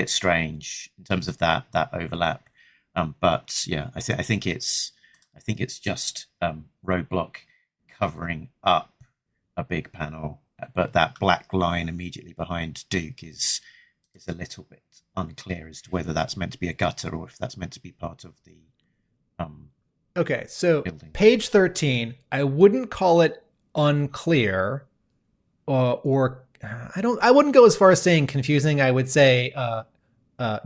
strange in terms of that overlap. But yeah, I think it's just Roadblock covering up a big panel, but that black line immediately behind Duke is a little bit unclear as to whether that's meant to be a gutter or if that's meant to be part of the Okay, so building. page 13, I wouldn't call it unclear, or I wouldn't go as far as saying confusing. I would say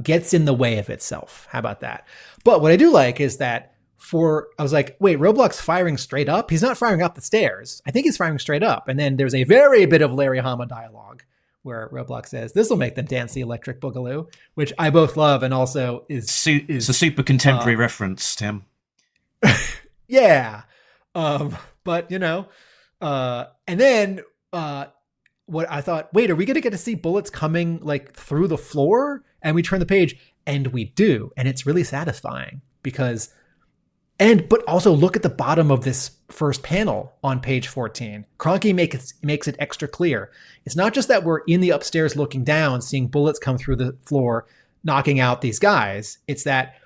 gets in the way of itself. How about that? But what I do like is that I was like, wait, Roadblock's firing straight up? He's not firing up the stairs. I think he's firing straight up. And then there's a very bit of Larry Hama dialogue where Roadblock says, this will make them dance the electric boogaloo, which I both love and also is It's a super contemporary reference, Tim. yeah. But, and then what I thought, wait, are we going to get to see bullets coming like through the floor? And we turn the page and we do. And it's really satisfying but also look at the bottom of this first panel on page 14. Krahnke makes it extra clear. It's not just that we're in the upstairs looking down, seeing bullets come through the floor, knocking out these guys. It's that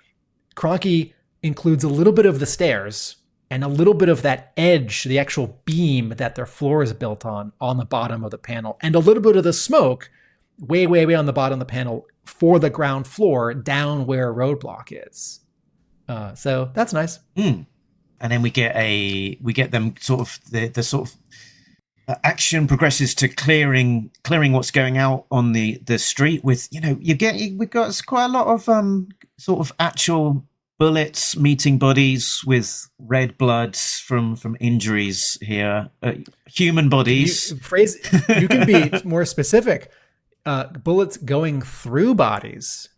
Krahnke includes a little bit of the stairs and a little bit of that edge, the actual beam that their floor is built on the bottom of the panel, and a little bit of the smoke way, way, way on the bottom of the panel for the ground floor down where Roadblock is. So that's nice. And then we get them sort of the sort of action progresses to clearing what's going out on the street with, we've got quite a lot of sort of actual bullets meeting bodies with red blood from injuries here, human bodies. You can be more specific. Bullets going through bodies.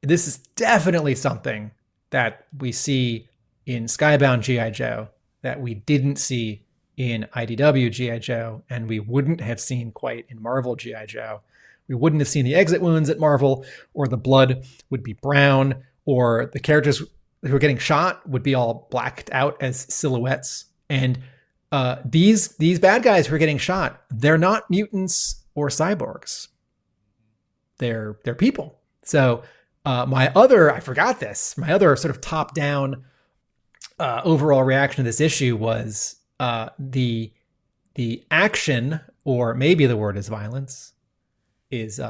This is definitely something that we see in Skybound G.I. Joe that we didn't see in IDW G.I. Joe, and we wouldn't have seen quite in Marvel G.I. Joe. We wouldn't have seen the exit wounds at Marvel, or the blood would be brown, or the characters who are getting shot would be all blacked out as silhouettes. And these bad guys who are getting shot, they're not mutants or cyborgs. They're people. So my other sort of top-down overall reaction to this issue was the action, or maybe the word is violence, is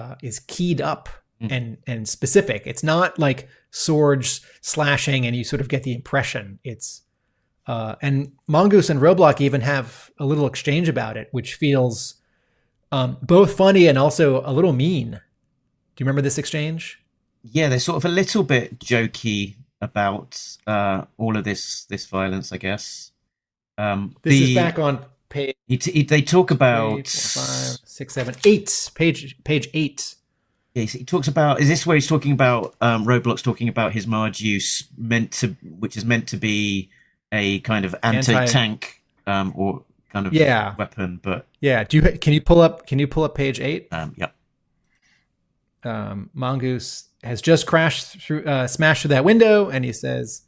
keyed up and specific. It's not like swords slashing and you sort of get the impression. It's and Mongoose and Roadblock even have a little exchange about it, which feels both funny and also a little mean. Do you remember this exchange? Yeah, they're sort of a little bit jokey about all of this This violence, I guess. is back on page. They talk about 3, 4, 5, 6, 7, 8. Page 8. Yeah, he talks about. Is this where he's talking about Roadblock's talking about his Marge use, which is meant to be a kind of anti-tank or kind of weapon? But yeah, can you pull up page 8? Yep. Mongoose has just smashed through that window, and he says,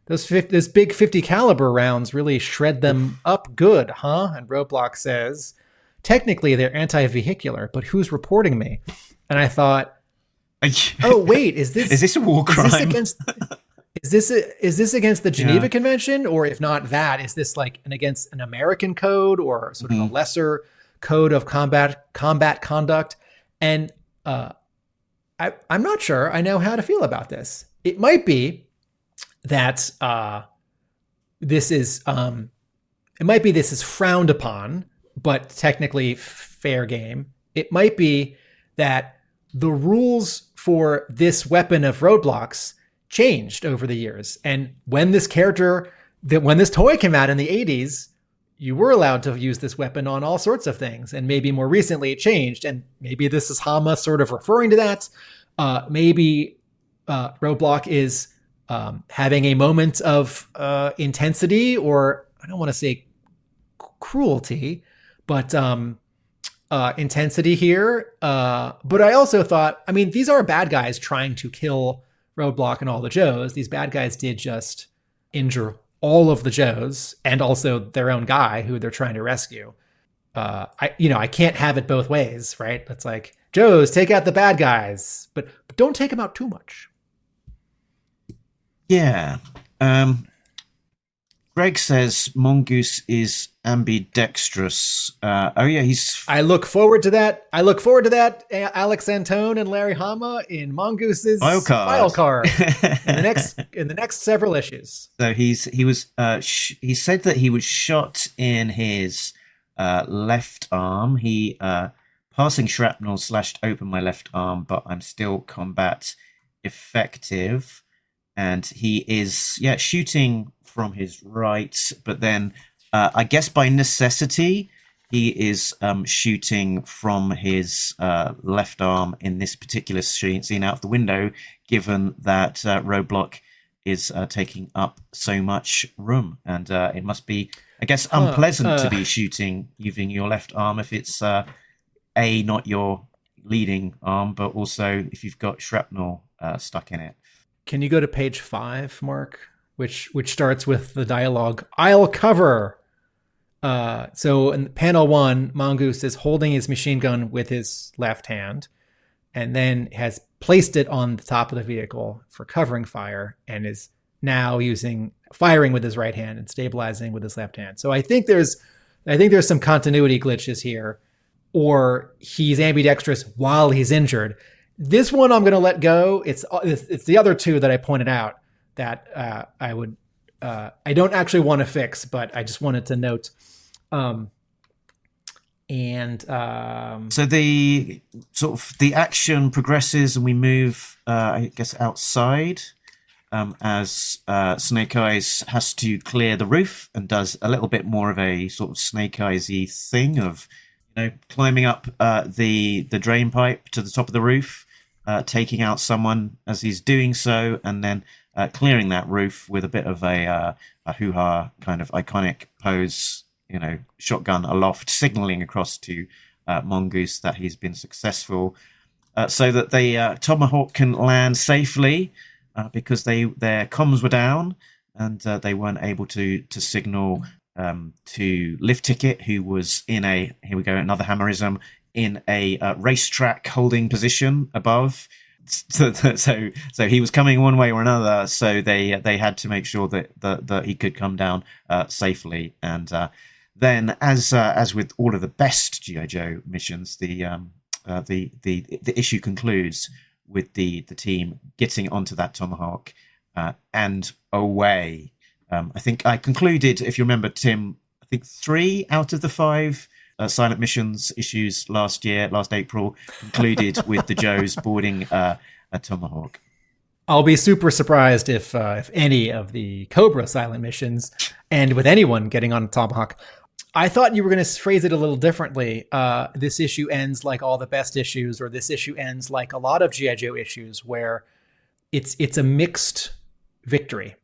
"This big 50 caliber rounds really shred them up good, huh?" And Roadblock says, "Technically, they're anti-vehicular, but who's reporting me?" And I thought, "Oh wait, is this a war crime? Is this against the Geneva Convention, or if not that, is this like against an American code or sort of a lesser code of combat conduct?" And I'm not sure I know how to feel about this. It might be that this is frowned upon, but technically fair game. It might be that the rules for this weapon of Roadblock's changed over the years. And when this toy came out in the 80s, you were allowed to use this weapon on all sorts of things. And maybe more recently it changed. And maybe this is Hama sort of referring to that. Maybe Roadblock is having a moment of intensity, or I don't want to say cruelty, but intensity here. But I also thought, these are bad guys trying to kill Roadblock and all the Joes. These bad guys did just injure all of the Joes and also their own guy who they're trying to rescue. I can't have it both ways, right? It's like, Joes, take out the bad guys, but don't take them out too much. Yeah. Greg says Mongoose is ambidextrous. Oh yeah, he's. I look forward to that. Alex Antone and Larry Hama in Mongoose's file card in the next several issues. So he said that he was shot in his left arm. He passing shrapnel slashed open my left arm, but I'm still combat effective. And he is shooting from his right, but then I guess by necessity he is shooting from his left arm in this particular scene out of the window, given that Roadblock is taking up so much room, and it must be, I guess, unpleasant to be shooting using your left arm if it's not your leading arm, but also if you've got shrapnel stuck in it. Can you go to page 5, Mark, which starts with the dialogue, "I'll cover." So in panel 1, Mongoose is holding his machine gun with his left hand and then has placed it on the top of the vehicle for covering fire and is now firing with his right hand and stabilizing with his left hand. So I think there's some continuity glitches here, or he's ambidextrous while he's injured. This one I'm going to let go. It's the other two that I pointed out that I don't actually want to fix, but I just wanted to note. So the the action progresses and we move, I guess, outside as Snake Eyes has to clear the roof and does a little bit more of a sort of Snake Eyes-y thing of, climbing up the drain pipe to the top of the roof, taking out someone as he's doing so, and then clearing that roof with a bit of a hoo-ha kind of iconic pose, shotgun aloft, signaling across to Mongoose that he's been successful, so that the Tomahawk can land safely, because their comms were down and they weren't able to signal to Lift Ticket, who was in another Hammerism, in a racetrack holding position above. So he was coming one way or another. So they had to make sure that he could come down safely. And then, as with all of the best G.I. Joe missions, the issue concludes with the team getting onto that Tomahawk and away. I think I concluded, if you remember, Tim, I think 3 out of the 5 Silent Missions issues last April concluded with the Joes boarding a Tomahawk. I'll be super surprised if any of the Cobra Silent Missions end with anyone getting on a Tomahawk. I thought you were going to phrase it a little differently. This issue ends like all the best issues, or this issue ends like a lot of G.I. Joe issues, where it's a mixed victory.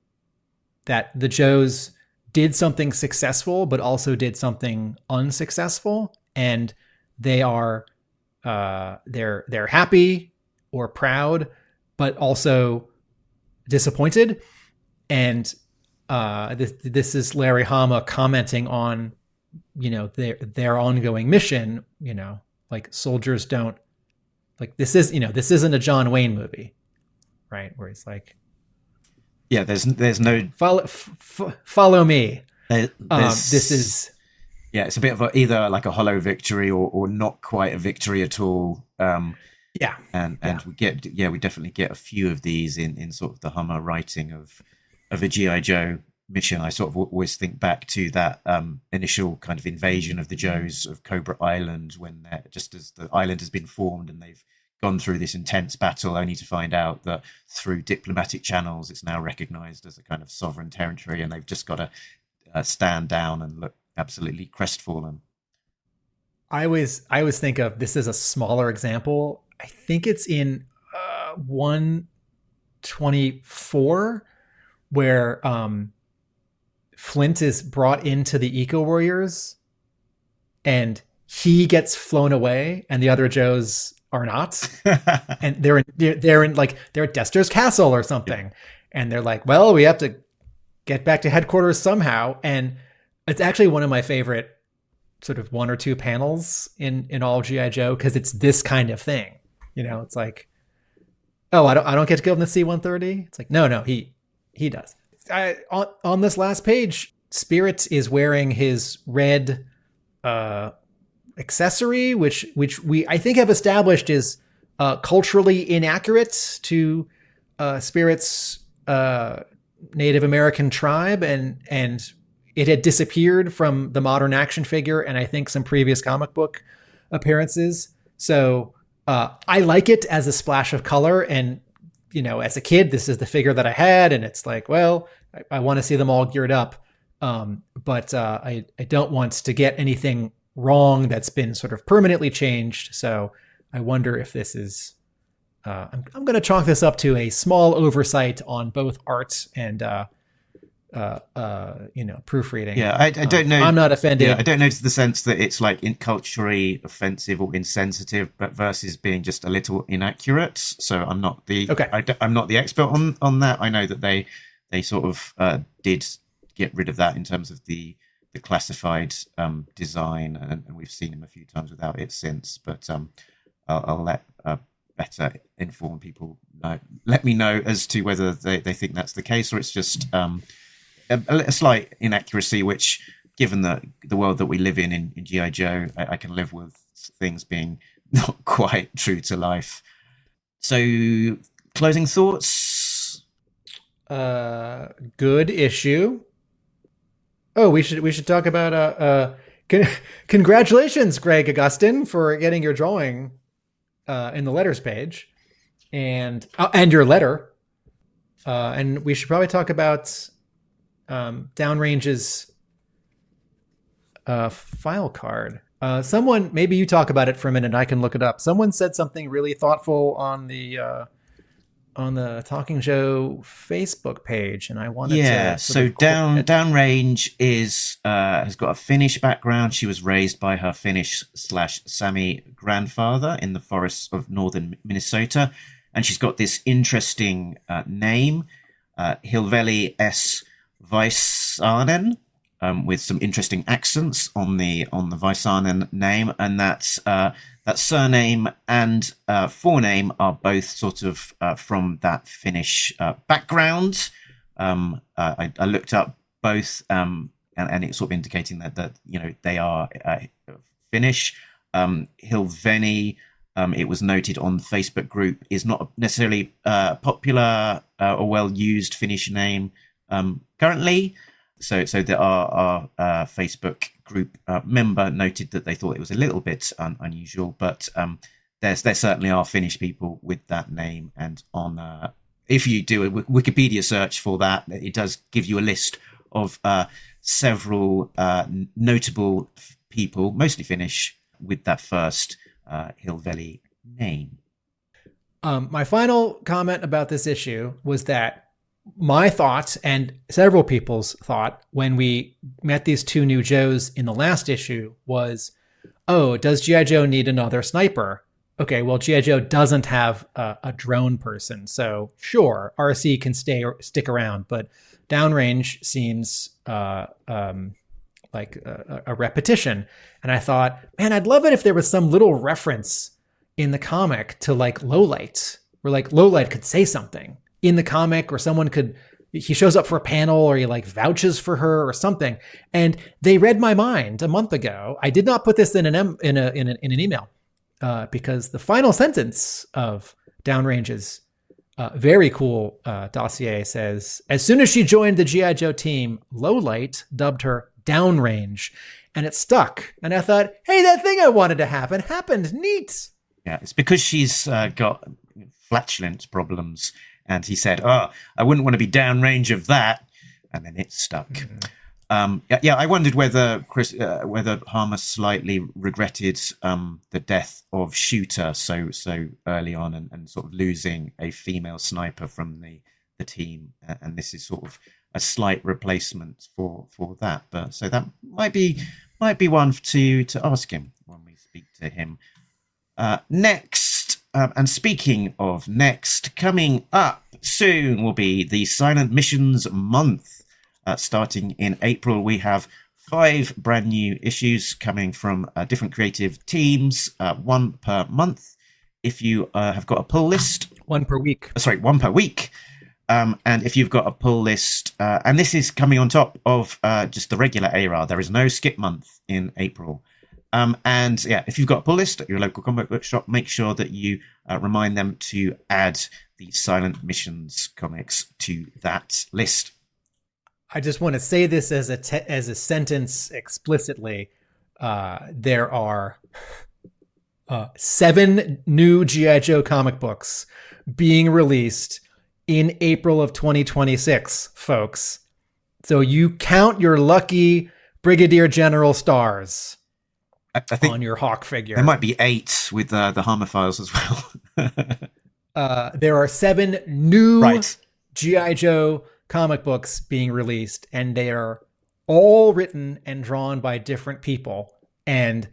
That the Joes did something successful, but also did something unsuccessful, and they are they're happy or proud, but also disappointed. And this is Larry Hama commenting on their ongoing mission. Like, soldiers don't, like, this isn't a John Wayne movie, right? Where he's like, yeah, there's no follow me. This is it's a bit of either like a hollow victory or not quite a victory at all. And we definitely get a few of these in sort of the Hummer writing of a G.I. Joe mission. I sort of always think back to that initial kind of invasion of the Joes of Cobra Island, when just as the island has been formed and they've gone through this intense battle, only to find out that through diplomatic channels it's now recognized as a kind of sovereign territory, and they've just got to stand down and look absolutely crestfallen. I always think of this as a smaller example. I think it's in 124, where Flint is brought into the Eco Warriors and he gets flown away and the other Joes are not. And they're at Dester's castle or something. And they're like, well, we have to get back to headquarters somehow. And it's actually one of my favorite sort of 1 or 2 panels in all G.I. Joe, because it's this kind of thing. It's like, oh, I don't get to go in the C-130. It's like, no, he does. On this last page, Spirit is wearing his red accessory, which we I think have established is culturally inaccurate to Spirit's Native American tribe, and it had disappeared from the modern action figure and I think some previous comic book appearances. So I like it as a splash of color, and as a kid, this is the figure that I had, and it's like, well, I want to see them all geared up, but I don't want to get anything wrong that's been sort of permanently changed. So I wonder if this is. I'm going to chalk this up to a small oversight on both art and proofreading. Yeah, I don't know. I'm not offended. Yeah, I don't know to the sense that it's like culturally offensive or insensitive, but versus being just a little inaccurate. So I'm not the I'm not the expert on that. I know that they sort of did get rid of that in terms of the classified design, and we've seen him a few times without it since. But I'll let better informed people let me know as to whether they think that's the case, or it's just a slight inaccuracy, which, given the world that we live in G.I. Joe, I can live with things being not quite true to life. So, closing thoughts? Good issue. Oh, we should talk about congratulations, Greg Augustin, for getting your drawing in the letters page, and your letter, and we should probably talk about Downrange's file card. Someone, maybe you talk about it for a minute, and I can look it up. Someone said something really thoughtful on the Talking Joe Facebook page, and I wanted to. So Downrange has got a Finnish background. She was raised by her Finnish/Sami grandfather in the forests of northern Minnesota, and she's got this interesting name, Hilveli S. Vaisanen, with some interesting accents on the Vaisanen name, and that's that surname and forename are both sort of from that Finnish background. I looked up both, and it's sort of indicating that they are Finnish. Hilveni, it was noted on the Facebook group, is not necessarily popular or well used Finnish name currently. So our Facebook group member noted that they thought it was a little bit unusual, but there certainly are Finnish people with that name. And on if you do a Wikipedia search for that, it does give you a list of several notable people, mostly Finnish, with that first Hilveli name. My final comment about this issue was that my thought, and several people's thought, when we met these two new Joes in the last issue was, oh, does G.I. Joe need another sniper? Okay, well, G.I. Joe doesn't have a drone person, so sure, RC can stick around, but Downrange seems like a repetition. And I thought, man, I'd love it if there was some little reference in the comic to like Lowlight, where like Lowlight could say something in the comic, or someone he shows up for a panel, or he like vouches for her or something. And they read my mind a month ago. I did not put this in an email because the final sentence of Downrange's very cool dossier says, as soon as she joined the G.I. Joe team, Lowlight dubbed her Downrange, and it stuck. And I thought, hey, that thing I wanted to happen happened. Neat. Yeah, it's because she's got flatulence problems. And he said, "Oh, I wouldn't want to be downrange of that," and then it stuck. Mm-hmm. I wondered whether whether Hama slightly regretted the death of Shooter so early on, and sort of losing a female sniper from the team, and this is sort of a slight replacement for that. But so that might be one to ask him when we speak to him next. And speaking of next, coming up soon will be the Silent Missions month. Starting in April, we have 5 brand new issues coming from different creative teams, 1 per month. If you have got a pull list. 1 per week. Sorry, 1 per week. And if you've got a pull list, and this is coming on top of just the regular ARAH, there is no skip month in April. And yeah, if you've got a pull list at your local comic book shop, make sure that you remind them to add the Silent Missions comics to that list. I just want to say this as a sentence explicitly. There are 7 new G.I. Joe comic books being released in April of 2026, folks. So you count your lucky Brigadier General stars I think on your Hawk figure. There might be 8 with the Hama files as well. There are 7 new Right. G.I. Joe comic books being released, and they are all written and drawn by different people. And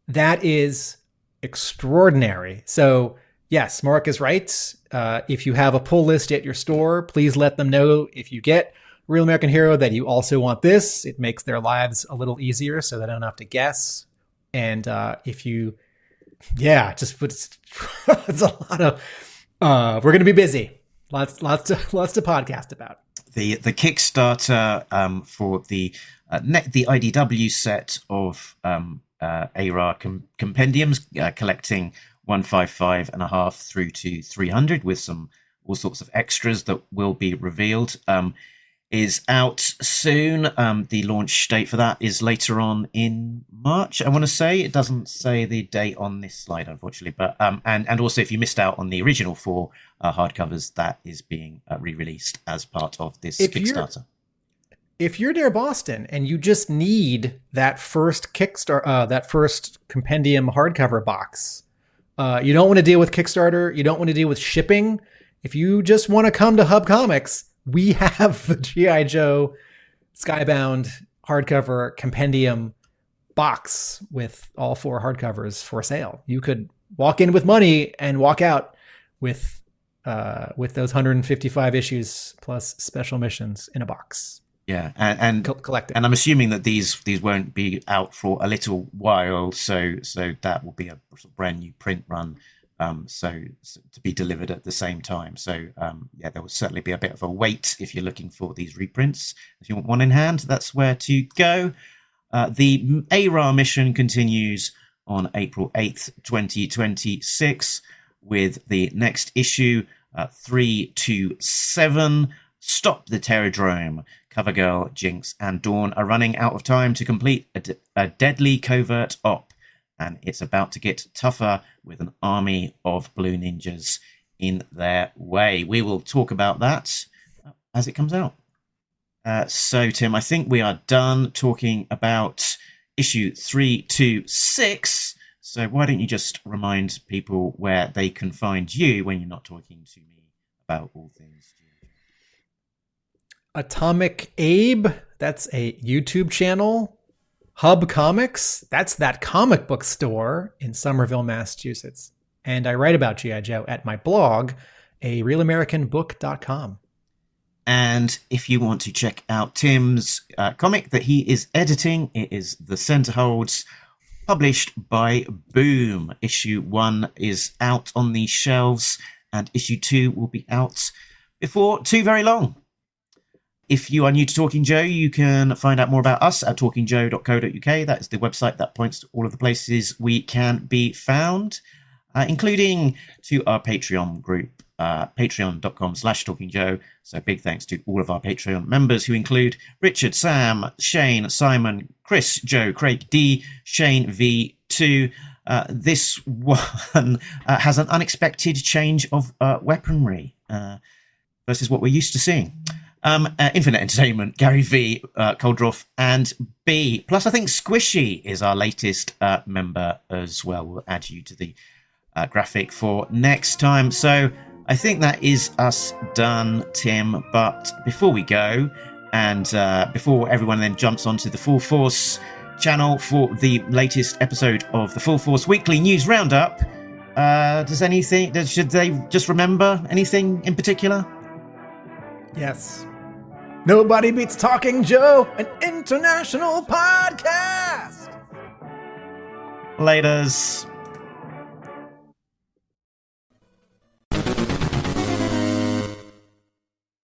that is extraordinary. So yes, Mark is right. If you have a pull list at your store, please let them know if you get Real American Hero that you also want this. It makes their lives a little easier so they don't have to guess. And if you, just put, it's a lot of, we're going to be busy. Lots to podcast about. The Kickstarter for the IDW set of ARAH compendiums, collecting 155.5 through to 300 with all sorts of extras that will be revealed, is out soon. The launch date for that is later on in March, I want to say. It doesn't say the date on this slide, unfortunately, but and also if you missed out on the original 4 hardcovers, that is being re-released as part of this Kickstarter. If you're near Boston and you just need that first that first compendium hardcover box, you don't want to deal with Kickstarter, you don't want to deal with shipping. If you just want to come to Hub Comics, we have the G.I. Joe Skybound hardcover compendium box with all 4 hardcovers for sale. You could walk in with money and walk out with those 155 issues plus special missions in a box. Yeah, and collect it. And I'm assuming that these won't be out for a little while, so that will be a brand new print run. So to be delivered at the same time. So there will certainly be a bit of a wait if you're looking for these reprints. If you want one in hand, that's where to go. The ARAH mission continues on April 8th, 2026, with the next issue 327. Stop the Terrordrome. Covergirl, Jinx, and Dawn are running out of time to complete a deadly covert op. And it's about to get tougher with an army of blue ninjas in their way. We will talk about that as it comes out. So, Tim, I think we are done talking about issue 326. So why don't you just remind people where they can find you when you're not talking to me about all things? Atomic Abe, that's a YouTube channel. Hub Comics, that's that comic book store in Somerville, Massachusetts. And I write about G.I. Joe at my blog, realamericanbook.com. And if you want to check out Tim's comic that he is editing, it is The Centerholds, published by Boom. Issue 1 is out on the shelves, and issue 2 will be out before too very long. If you are new to Talking Joe, you can find out more about us at talkingjoe.co.uk. That is the website that points to all of the places we can be found, including to our Patreon group, patreon.com/talkingjoe. So big thanks to all of our Patreon members, who include Richard, Sam, Shane, Simon, Chris, Joe, Craig D, Shane V2. This one has an unexpected change of weaponry versus what we're used to seeing. Infinite Entertainment, Gary V, Coldroff, and B. Plus, I think Squishy is our latest member as well. We'll add you to the graphic for next time. So I think that is us done, Tim. But before we go, and before everyone then jumps onto the Full Force channel for the latest episode of the Full Force Weekly News Roundup, should they just remember anything in particular? Yes. Nobody beats Talking Joe, an international podcast. Laters.